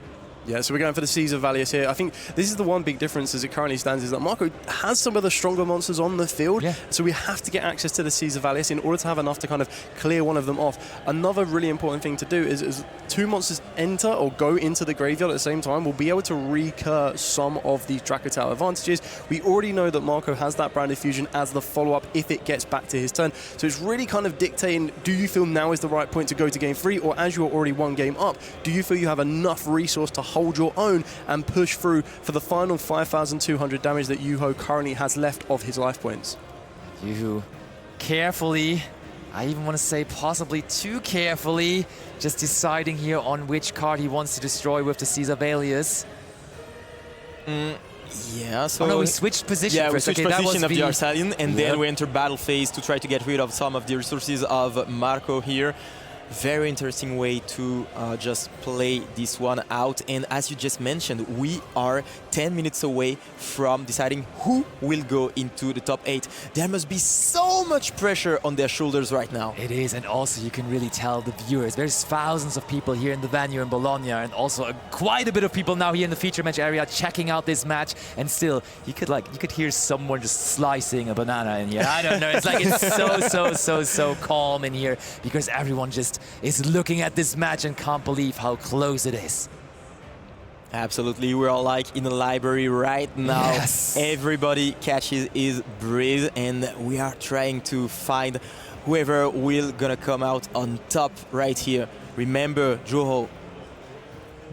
[SPEAKER 3] Yeah, so we're going for the Caesar Valius here. I think this is the one big difference as it currently stands, is that Marco has some of the stronger monsters on the field, so we have to get access to the Caesar Valius in order to have enough to kind of clear one of them off. Another really important thing to do is two monsters enter or go into the graveyard at the same time, we'll be able to recur some of these Dracotail advantages. We already know that Marco has that Branded Fusion as the follow-up if it gets back to his turn, so it's really kind of dictating, do you feel now is the right point to go to game 3, or as you're already one game up, do you feel you have enough resource to hold your own and push through for the final 5,200 damage that Yuho currently has left of his life points?
[SPEAKER 1] Yuho carefully, I even want to say possibly too carefully, just deciding here on which card he wants to destroy with the Caesar Valius.
[SPEAKER 2] Yeah, so...
[SPEAKER 1] Oh no, we switched position first.
[SPEAKER 2] We switched position of the
[SPEAKER 1] Vs.
[SPEAKER 2] Arsalian, and then we enter battle phase to try to get rid of some of the resources of Marco here. Very interesting way to just play this one out. And as you just mentioned, we are 10 minutes away from deciding who will go into the top 8. There must be so much pressure on their shoulders right now.
[SPEAKER 1] It is, and also you can really tell the viewers. There's thousands of people here in the venue in Bologna, and also quite a bit of people now here in the feature match area checking out this match. And still, you could hear someone just slicing a banana in here. I don't know. It's like it's so calm in here because everyone just is looking at this match and can't believe how close it is.
[SPEAKER 2] Absolutely, we're all like in the library right now.
[SPEAKER 1] Yes.
[SPEAKER 2] Everybody catches his breath, and we are trying to find whoever will gonna come out on top right here. Remember, Joho,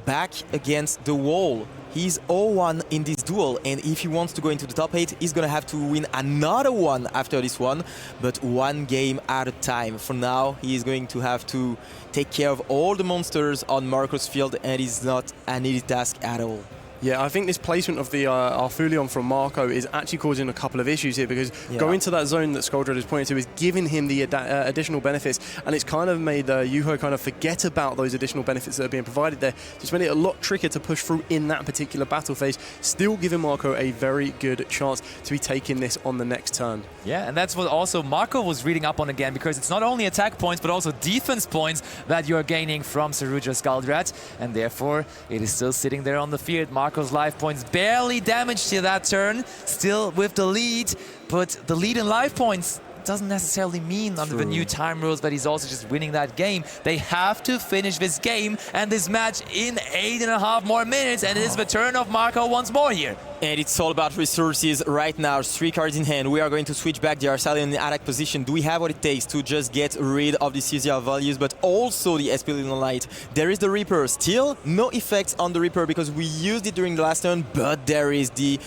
[SPEAKER 2] back against the wall. He's 0-1 in this duel, and if he wants to go into the top 8, he's gonna have to win another one after this one, but one game at a time. For now, he is going to have to take care of all the monsters on Marco's field, and it's not an easy task at all.
[SPEAKER 3] Yeah, I think this placement of the Arfulion from Marco is actually causing a couple of issues here, because going to that zone that Skoldred is pointing to is giving him the additional benefits, and it's kind of made Yuho kind of forget about those additional benefits that are being provided there. Just made it a lot trickier to push through in that particular battle phase, still giving Marco a very good chance to be taking this on the next turn.
[SPEAKER 1] Yeah, and that's what also Marco was reading up on again, because it's not only attack points, but also defense points that you're gaining from Saruja Skoldred, and therefore it is still sitting there on the field. Marco's life points barely damaged to that turn, still with the lead, but the lead in life points doesn't necessarily mean under the new time rules that he's also just winning that game. They have to finish this game and this match in 8.5 more minutes, and it is the turn of Marco once more here.
[SPEAKER 2] And it's all about resources right now. 3 cards in hand. We are going to switch back the Arsalian in the attack position. Do we have what it takes to just get rid of the Caesar values, but also the Espilion Light? There is the Reaper. Still no effects on the Reaper because we used it during the last turn, but there is the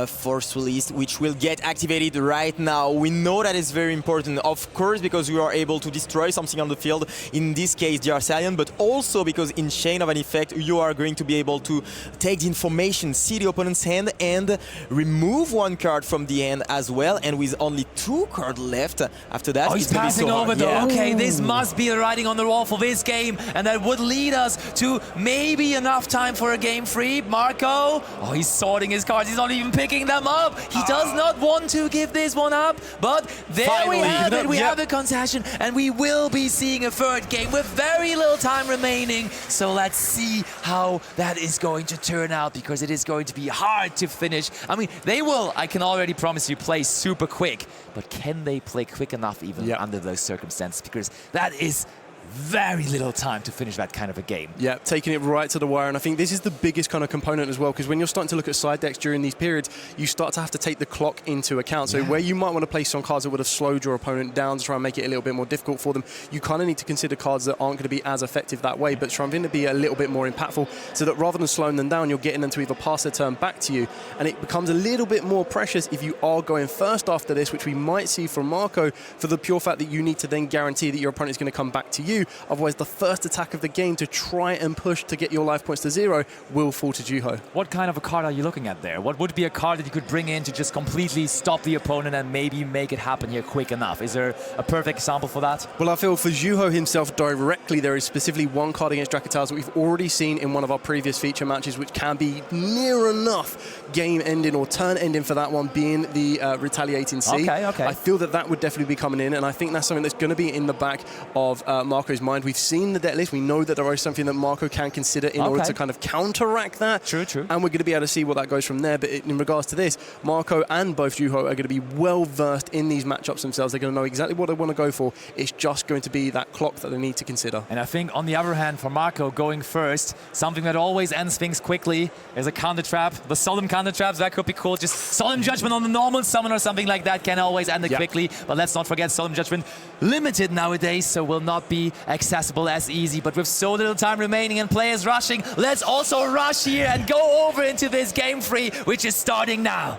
[SPEAKER 2] Force Release, which will get activated right now. We know that is very important, of course, because we are able to destroy something on the field, in this case the Arsalian, but also because in Chain of an Effect, you are going to be able to take the information, see the opponent's hand, and remove 1 card from the hand as well. And with only 2 cards left after that,
[SPEAKER 1] he's passing over though. Okay, this must be the writing on the wall for this game, and that would lead us to maybe enough time for a game 3. Marco, he's sorting his cards. He's not even picking them up. He does not want to give this one up, but there we have it. We have the concession, and we will be seeing a 3rd game with very little time remaining. So let's see how that is going to turn out, because it is going to be hard to finish. I mean, they will, I can already promise you, play super quick, but can they play quick enough even under those circumstances? Because that is very little time to finish that kind of a game.
[SPEAKER 3] Yeah, taking it right to the wire, and I think this is the biggest kind of component as well, because when you're starting to look at side decks during these periods, you start to have to take the clock into account. So where you might want to play some cards that would have slowed your opponent down to try and make it a little bit more difficult for them, you kind of need to consider cards that aren't going to be as effective that way, but trying to be a little bit more impactful, so that rather than slowing them down, you're getting them to either pass their turn back to you, and it becomes a little bit more precious if you are going first after this, which we might see from Marco, for the pure fact that you need to then guarantee that your opponent is going to come back to you. you. Otherwise, the first attack of the game to try and push to get your life points to 0 will fall to Juho.
[SPEAKER 1] What kind of a card are you looking at there? What would be a card that you could bring in to just completely stop the opponent and maybe make it happen here quick enough? Is there a perfect example for that?
[SPEAKER 3] Well, I feel for Juho himself directly, there is specifically one card against Dracotails that we've already seen in one of our previous feature matches, which can be near enough game ending or turn ending for that one, being the Retaliating Sea.
[SPEAKER 1] Okay.
[SPEAKER 3] I feel that would definitely be coming in, and I think that's something that's going to be in the back of Marco's mind. We've seen the deck list. We know that there is something that Marco can consider in order to kind of counteract that.
[SPEAKER 1] True.
[SPEAKER 3] And we're going to be able to see what that goes from there. But in regards to this, Marco and both Juho are going to be well versed in these matchups themselves. They're going to know exactly what they want to go for. It's just going to be that clock that they need to consider.
[SPEAKER 1] And I think on the other hand, for Marco going first, something that always ends things quickly is a counter trap. The solemn counter traps, that could be cool. Just solemn judgment on the normal summon or something like that can always end it quickly. But let's not forget solemn judgment limited nowadays, so will not be accessible as easy. But with so little time remaining and players rushing, let's also rush here and go over into this game 3, which is starting now.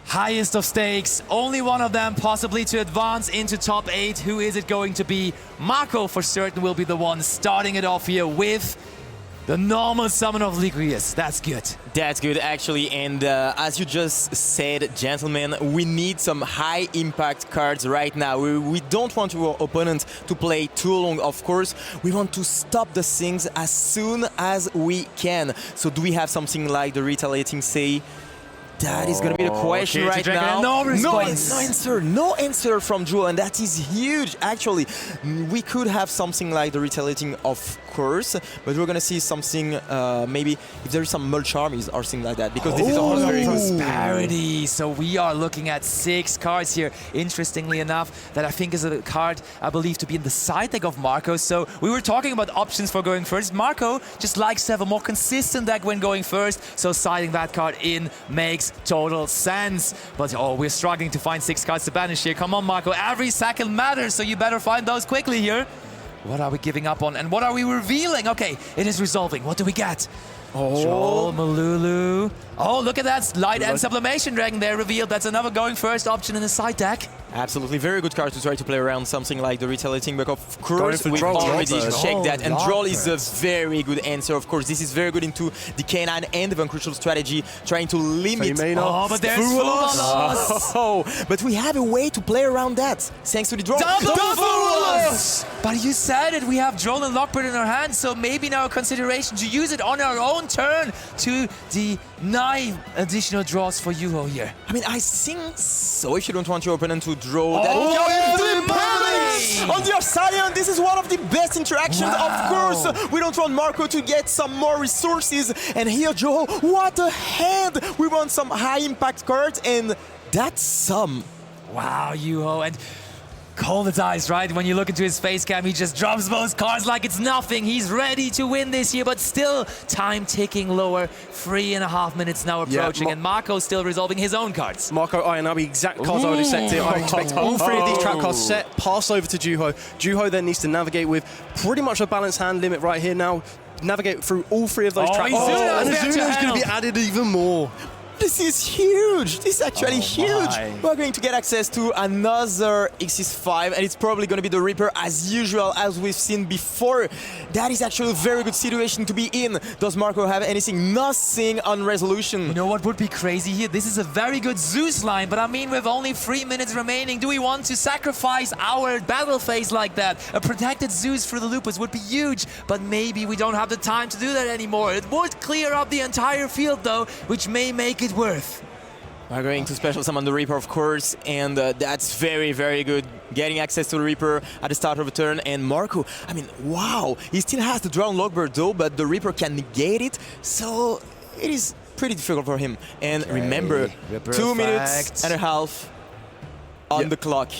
[SPEAKER 1] Highest of stakes, only one of them possibly to advance into top 8. Who is it going to be? Marco for certain will be the one starting it off here with the normal summon of Ligrius. That's good.
[SPEAKER 2] That's good, actually. And as you just said, gentlemen, we need some high-impact cards right now. We don't want our opponent to play too long, of course. We want to stop the things as soon as we can. So do we have something like the Retaliating Sea? That is going to be the question right now.
[SPEAKER 1] No response.
[SPEAKER 2] No answer from Juho, and that is huge, actually. We could have something like the Retaliating, of course, but we're going to see something, maybe if there is some Mulch Armies or something like that, because this is also very good.
[SPEAKER 1] Prosperity. So we are looking at 6 cards here, interestingly enough, that I think is a card I believe to be in the side deck of Marco. So we were talking about options for going first. Marco just likes to have a more consistent deck when going first, so siding that card in makes total sense. But we're struggling to find 6 cards to banish here. Come on, Marco, every second matters, so you better find those quickly here. What are we giving up on and what are we revealing? Okay, it is resolving. What do we get? Troll, Malulu. Oh, look at that. Light and Sublimation Dragon there revealed. That's another going first option in the side deck.
[SPEAKER 2] Absolutely, very good card to try to play around something like the Retaliating, but of course we've
[SPEAKER 3] Droll.
[SPEAKER 2] already checked that, and Droll is a
[SPEAKER 3] Droll.
[SPEAKER 2] very good answer. Of course, this is very good into the K9 and the Vanquish strategy, trying to limit.
[SPEAKER 1] Oh, but there's Fuvalos.
[SPEAKER 2] But we have a way to play around that, thanks to the Droll.
[SPEAKER 1] Double Fuvalos! But you said it, we have Droll and Lockbird in our hands, so maybe now a consideration to use it on our own turn to deny additional draws for Juho here.
[SPEAKER 2] I mean, I think so. If you don't want your opponent to draw that. On the Arcadian, this is one of the best interactions.
[SPEAKER 1] Wow.
[SPEAKER 2] Of course, we don't want Marco to get some more resources. And here, Joe, what a hand! We want some high-impact cards, and that's some.
[SPEAKER 1] Wow, Juho, and cold as ice, right? When you look into his face cam, he just drops both cards like it's nothing. He's ready to win this here, but still time ticking lower. 3.5 minutes now approaching, and Marco's still resolving his own cards.
[SPEAKER 3] Marco eyeing up the exact cards I would expect it. I expect all 3 of these trap cards set, pass over to Juho. Juho then needs to navigate with pretty much a balanced hand limit right here now. Navigate through all 3 of those trap cards. And Azuna's going to be added even more.
[SPEAKER 2] This is huge! This is actually huge! We're going to get access to another Xyz5, and it's probably going to be the Reaper as usual, as we've seen before. That is actually a very good situation to be in. Does Marco have anything? Nothing on resolution.
[SPEAKER 1] You know what would be crazy here? This is a very good Zeus line, but I mean, with only 3 minutes remaining, do we want to sacrifice our battle phase like that? A protected Zeus for the Lupus would be huge, but maybe we don't have the time to do that anymore. It would clear up the entire field though, which may make it worth.
[SPEAKER 2] We're going to special summon the Reaper, of course, and that's very, very good. Getting access to the Reaper at the start of a turn, and Marco, I mean, wow, he still has to draw on Lockbird though, but the Reaper can negate it, so it is pretty difficult for him. And remember,
[SPEAKER 1] Reaper
[SPEAKER 2] 2
[SPEAKER 1] effect.
[SPEAKER 2] minutes and a half on the clock.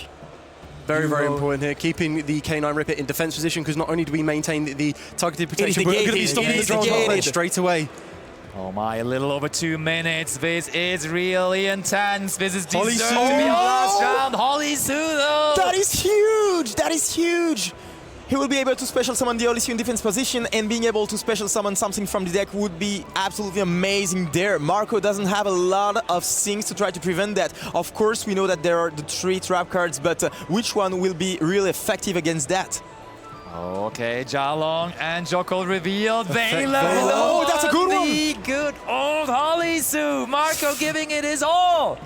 [SPEAKER 3] Very, very important here, keeping the K9 Ripper in defense position, because not only do we maintain the targeted protection, but we're going to be stopping the draw straight away.
[SPEAKER 1] Oh my, a little over 2 minutes. This is really intense. This is deserved
[SPEAKER 3] Holly
[SPEAKER 1] to be our last round. Holly Sudo!
[SPEAKER 2] That is huge! That is huge! he will be able to special summon the Olysseum defense position, and being able to special summon something from the deck would be absolutely amazing there. Marco doesn't have a lot of things to try to prevent that. Of course, we know that there are the 3 trap cards, but which one will be really effective against that?
[SPEAKER 1] Okay, Jalong and Jokol revealed. Vela.
[SPEAKER 2] Oh, that's a good one.
[SPEAKER 1] The good old Holisu. Marco giving it his all.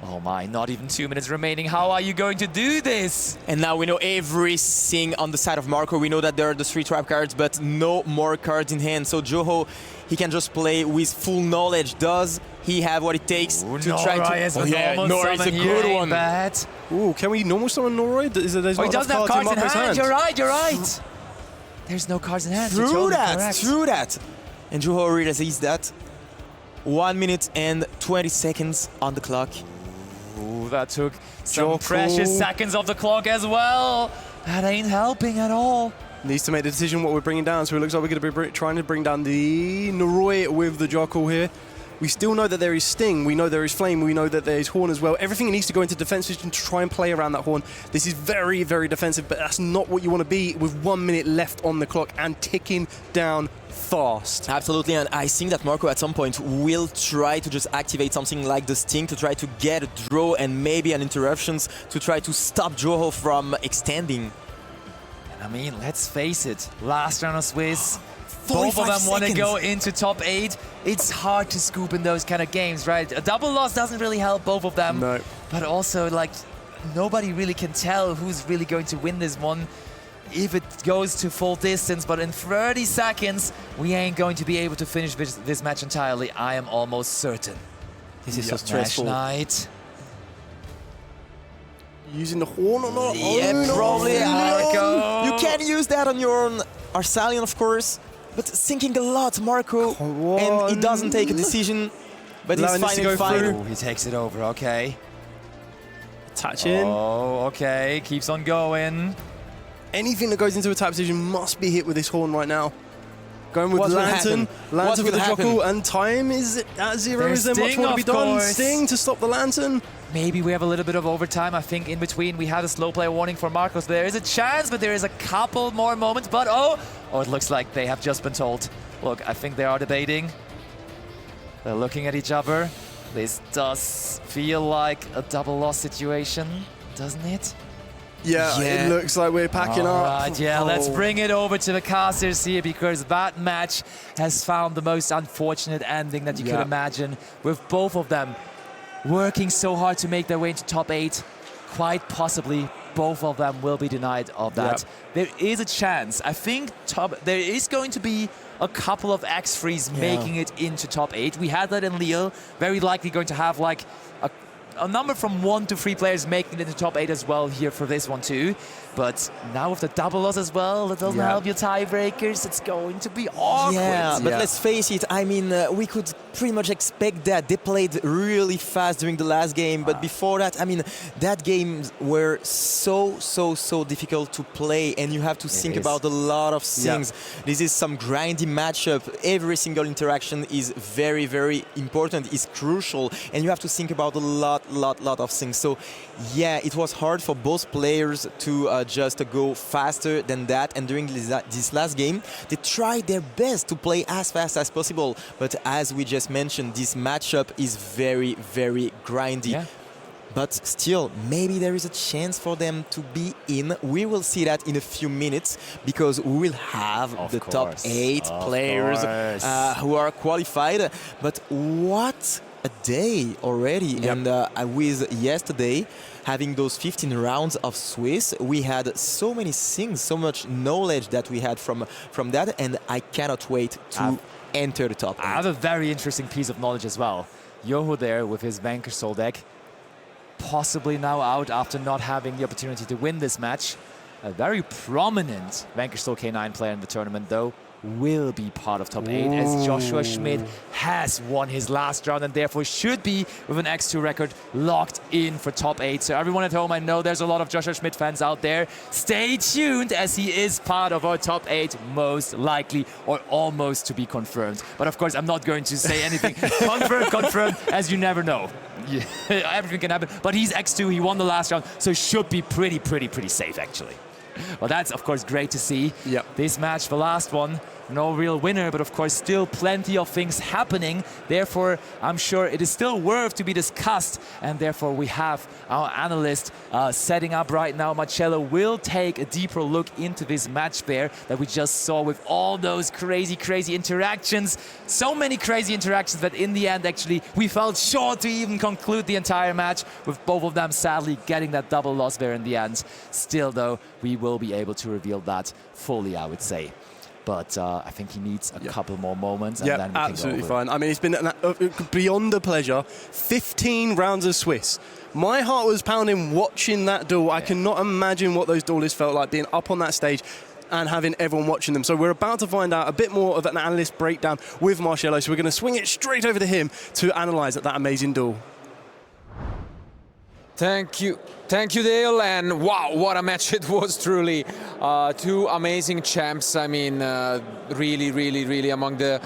[SPEAKER 1] Oh my, not even 2 minutes remaining. How are you going to do this?
[SPEAKER 2] And now we know everything on the side of Marco. We know that there are the 3 trap cards, but no more cards in hand. So Joho, he can just play with full knowledge. Does he have what it takes to try to...
[SPEAKER 1] Oh yeah,
[SPEAKER 2] Noroi is a good one.
[SPEAKER 1] Bad.
[SPEAKER 3] Ooh, can we normal summon Noroi? There's
[SPEAKER 1] Oh,
[SPEAKER 3] not
[SPEAKER 1] he doesn't have
[SPEAKER 3] enough
[SPEAKER 1] cards in
[SPEAKER 3] Marco's
[SPEAKER 1] hand. You're right. There's no cards in hand.
[SPEAKER 2] True that. And Joho realizes that. 1 minute and 20 seconds on the clock.
[SPEAKER 1] Ooh, that took some precious seconds off the clock as well. That ain't helping at all.
[SPEAKER 3] Needs to make the decision what we're bringing down. So it looks like we're going to be trying to bring down the Noroi with the Dracotail here. We still know that there is Sting, we know there is Flame, we know that there is Horn as well. Everything needs to go into defense position to try and play around that Horn. This is very, very defensive, but that's not what you want to be with 1 minute left on the clock and ticking down fast.
[SPEAKER 2] Absolutely, and I think that Marco at some point will try to just activate something like the Sting to try to get a draw and maybe an interruptions to try to stop Joho from extending.
[SPEAKER 1] I mean, let's face it, last round of Swiss, both of them want to go into top 8. It's hard to scoop in those kind of games, right? A double loss doesn't really help both of them.
[SPEAKER 3] No.
[SPEAKER 1] But also, like, nobody really can tell who's really going to win this one if it goes to full distance. But in 30 seconds, we ain't going to be able to finish this match entirely. I am almost certain.
[SPEAKER 2] This is so stressful.
[SPEAKER 1] Knight.
[SPEAKER 3] Using the Horn or not?
[SPEAKER 2] Yeah,
[SPEAKER 3] oh,
[SPEAKER 2] probably.
[SPEAKER 1] Marco.
[SPEAKER 2] You can use that on your own Arsalion, of course. But thinking a lot, Marco, and he doesn't take a decision, but he's fine.
[SPEAKER 1] Oh, he takes it over, okay.
[SPEAKER 3] Attach in.
[SPEAKER 1] Oh, okay, keeps on going.
[SPEAKER 3] Anything that goes into a tap position must be hit with this Horn right now. Going with Lantern with the Dracotail, and time is at 0. Is there much more to be done? Sting to stop the Lantern.
[SPEAKER 1] Maybe we have a little bit of overtime. I think in between we had a slow play warning for Marcos. There is a chance, but there is a couple more moments. But oh, it looks like they have just been told. Look, I think they are debating. They're looking at each other. This does feel like a double loss situation, doesn't it?
[SPEAKER 3] Yeah, it looks like we're packing up.
[SPEAKER 1] Right, yeah, let's bring it over to the casters here, because that match has found the most unfortunate ending that you could imagine, with both of them working so hard to make their way into top 8. Quite possibly both of them will be denied of that. There is a chance. I think there is going to be a couple of X3s making it into top 8. We had that in Lille. Very likely going to have like a number from 1 to 3 players making it into top 8 as well here for this one too. But now with the double loss as well, that doesn't help your tiebreakers. It's going to be awkward.
[SPEAKER 2] Yeah, but let's face it, I mean, we could pretty much expect that. They played really fast during the last game, but before that, I mean, that games were so difficult to play, and you have to think about a lot of things. This is some grindy matchup. Every single interaction is very, very important, is crucial, and you have to think about a lot of things. So yeah, it was hard for both players to just go faster than that, and during this last game they tried their best to play as fast as possible, but as we just mentioned, this matchup is very, very grindy. But still, maybe there is a chance for them to be in. We will see that in a few minutes, because we will have the top 8 players who are qualified. But what a day already. And with yesterday having those 15 rounds of Swiss, we had so many things, so much knowledge that we had from that, and I cannot wait to enter the top 8.
[SPEAKER 1] I have a very interesting piece of knowledge as well. Yoho there with his Vanquish Soul deck, possibly now out after not having the opportunity to win this match. A very prominent Vanquish Soul K9 player in the tournament, though, will be part of top 8, as Joshua Schmidt has won his last round and therefore should be, with an X2 record, locked in for top 8. So everyone at home, I know there's a lot of Joshua Schmidt fans out there. Stay tuned, as he is part of our top 8, most likely, or almost to be confirmed. But of course, I'm not going to say anything. confirmed, as you never know. Everything can happen. But he's X2, he won the last round, so should be pretty safe, actually. Well, that's, of course, great to see.
[SPEAKER 3] Yep.
[SPEAKER 1] This match, the last one, no real winner, but of course still plenty of things happening. Therefore, I'm sure it is still worth to be discussed, and therefore we have our analyst setting up right now. Marcello will take a deeper look into this match there that we just saw with all those crazy interactions. So many crazy interactions that in the end, actually, we felt sure to even conclude the entire match, with both of them sadly getting that double loss there in the end. Still, though, we will be able to reveal that fully, I would say. But I think he needs a couple more moments, and then we
[SPEAKER 3] absolutely
[SPEAKER 1] can go over.
[SPEAKER 3] fine. I mean, it's been beyond a pleasure. 15 rounds of Swiss. My heart was pounding watching that duel. I cannot imagine what those duelists felt like being up on that stage and having everyone watching them. So we're about to find out a bit more of an analyst breakdown with Marcello. So we're going to swing it straight over to him to analyse that amazing duel.
[SPEAKER 4] Thank you, Dale, and wow, what a match it was, truly. Two amazing champs. I mean, really among the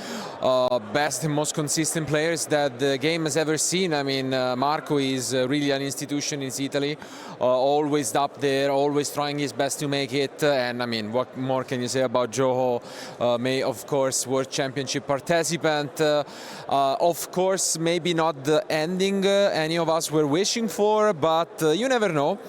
[SPEAKER 4] best and most consistent players that the game has ever seen. I mean, Marco is really an institution in Italy, always up there, always trying his best to make it. And I mean, what more can you say about Joho? Of course, World Championship participant. Of course, maybe not the ending any of us were wishing for, but you never know.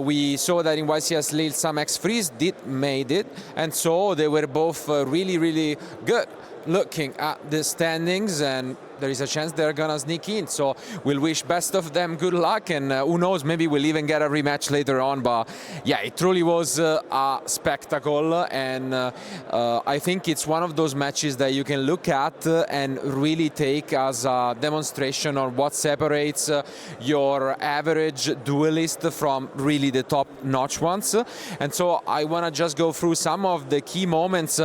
[SPEAKER 4] We saw that in YCS Lille, some ex-frees made it, and so they were both really good looking at the standings, and there is a chance they're gonna sneak in. So we'll wish best of them good luck, and who knows, maybe we'll even get a rematch later on. But yeah, it truly was a spectacle, and I think it's one of those matches that you can look at and really take as a demonstration on what separates your average duelist from really the top-notch ones. And so I want to just go through some of the key moments.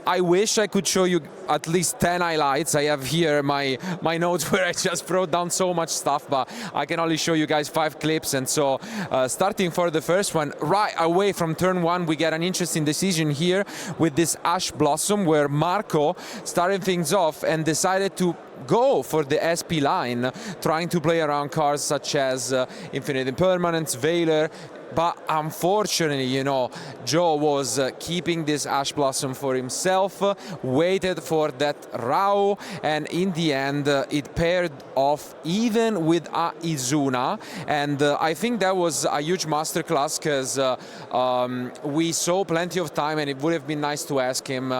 [SPEAKER 4] I wish I could show you at least 10 highlights. I have here my notes where I just wrote down so much stuff, but I can only show you guys 5 clips. And so starting for the first one, right away from turn 1, we get an interesting decision here with this Ash Blossom, where Marco started things off and decided to go for the SP line, trying to play around cards such as Infinite Impermanence, Veiler. But unfortunately, you know, Joe was keeping this Ash Blossom for himself, waited for that Rao, and in the end it paired off even with a Izuna. And I think that was a huge masterclass, because we saw plenty of time, and it would have been nice to ask him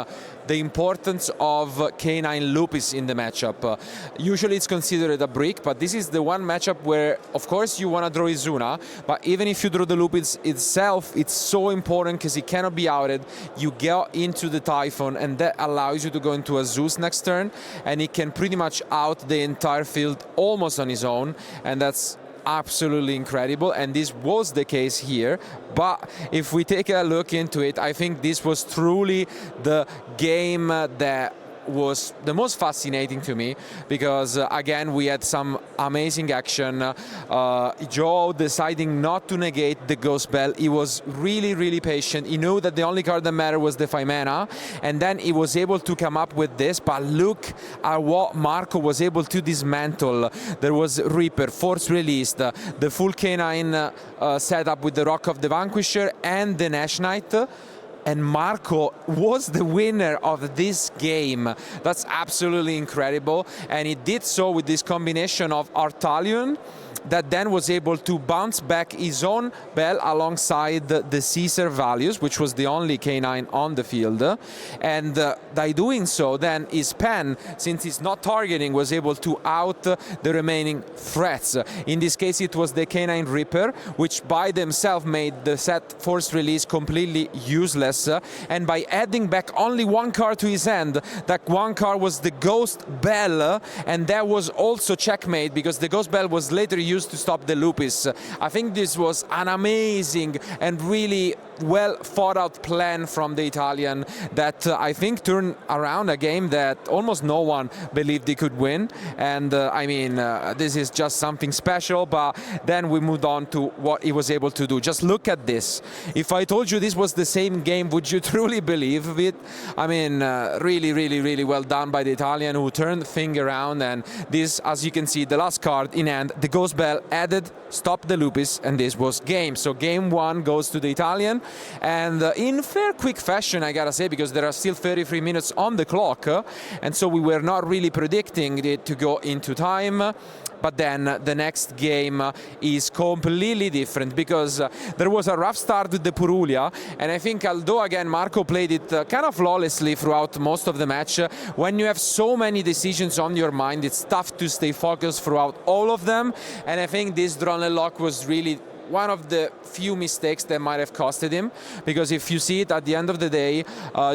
[SPEAKER 4] the importance of K9 Lupus in the matchup. Usually it's considered a brick, but this is the one matchup where, of course, you want to draw Izuna, but even if you draw the Lupus itself, it's so important because it cannot be outed. You get into the Typhon, and that allows you to go into a Zeus next turn, and he can pretty much out the entire field almost on his own, and that's absolutely incredible, and this was the case here. But if we take a look into it, I think this was truly the game that was the most fascinating to me, because again we had some amazing action. Joe deciding not to negate the Ghost Bell. He was really patient. He knew that the only card that mattered was the 5 mana, and then he was able to come up with this. But look at what Marco was able to dismantle. There was Reaper, Force Released, the full K9 setup with the Rock of the Vanquisher and the Nash Knight. And Marco was the winner of this game. That's absolutely incredible. And he did so with this combination of Artalion, that then was able to bounce back his own Bell alongside the Caesar values, which was the only K9 on the field. And by doing so, then his pen, since he's not targeting, was able to out the remaining threats. In this case, it was the K9 Reaper, which by themselves made the set Force Release completely useless. And by adding back only one card to his hand, that one card was the Ghost Bell, and that was also checkmate, because the Ghost Bell was later used to stop the Lupus. I think this was an amazing and really well thought out plan from the Italian that I think turned around a game that almost no one believed he could win. And I mean, this is just something special. But then we moved on to what he was able to do. Just look at this. If I told you this was the same game, would you truly believe it? I mean, really well done by the Italian, who turned the thing around. And this, as you can see, the last card in hand, the Ghost Bell added, stopped the Lupus, and this was game. So game 1 goes to the Italian. and in fair quick fashion, I gotta say, because there are still 33 minutes on the clock, and so we were not really predicting it to go into time. But then the next game is completely different, because there was a rough start with the Puglia, and I think although again Marco played it kind of flawlessly throughout most of the match, when you have so many decisions on your mind, it's tough to stay focused throughout all of them, and I think this drone lock was really one of the few mistakes that might have costed him, because if you see it at the end of the day,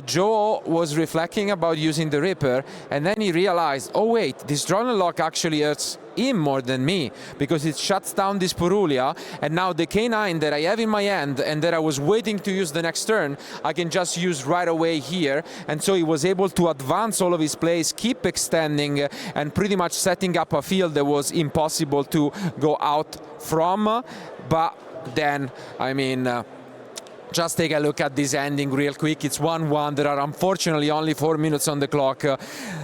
[SPEAKER 4] Joe was reflecting about using the Ripper, and then he realized, oh wait, this drone lock actually hurts him more than me, because it shuts down this Puglia, and now the K9 that I have in my hand and that I was waiting to use the next turn, I can just use right away here, and so he was able to advance all of his plays, keep extending, and pretty much setting up a field that was impossible to go out from. But then, I mean, just take a look at this ending real quick. It's 1-1. There are unfortunately only 4 minutes on the clock.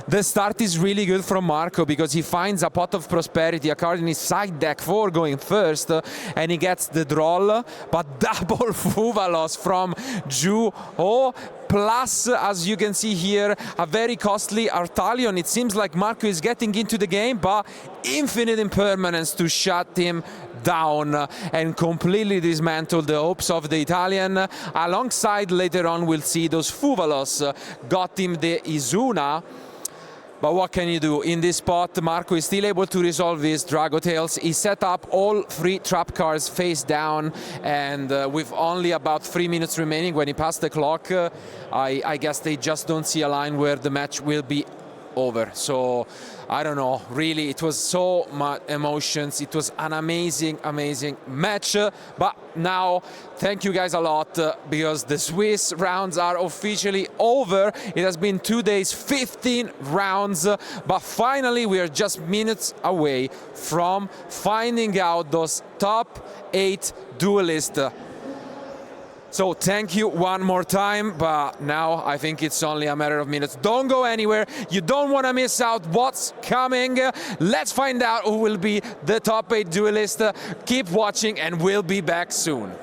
[SPEAKER 4] The start is really good from Marco, because he finds a pot of prosperity, a card in his side deck 4 going first, and he gets the draw, but double Fuvalos from Ju. Plus, as you can see here, a very costly Artalion. It seems like Marco is getting into the game, but infinite impermanence to shut him down and completely dismantle the hopes of the Italian. Alongside, later on, we'll see those Fuvalos got him the Izuna. But what can you do? In this spot, Marco is still able to resolve his Dracotails. He set up all 3 trap cards face down, and with only about 3 minutes remaining when he passed the clock, I guess they just don't see a line where the match will be over. So I don't know, really, it was so much emotions. It was an amazing match. But now, thank you guys a lot, because the Swiss rounds are officially over. It has been 2 days, 15 rounds, but finally we are just minutes away from finding out those top 8 duelists. So thank you one more time, but now I think it's only a matter of minutes. Don't go anywhere. You don't want to miss out what's coming. Let's find out who will be the top 8 duelist. Keep watching, and we'll be back soon.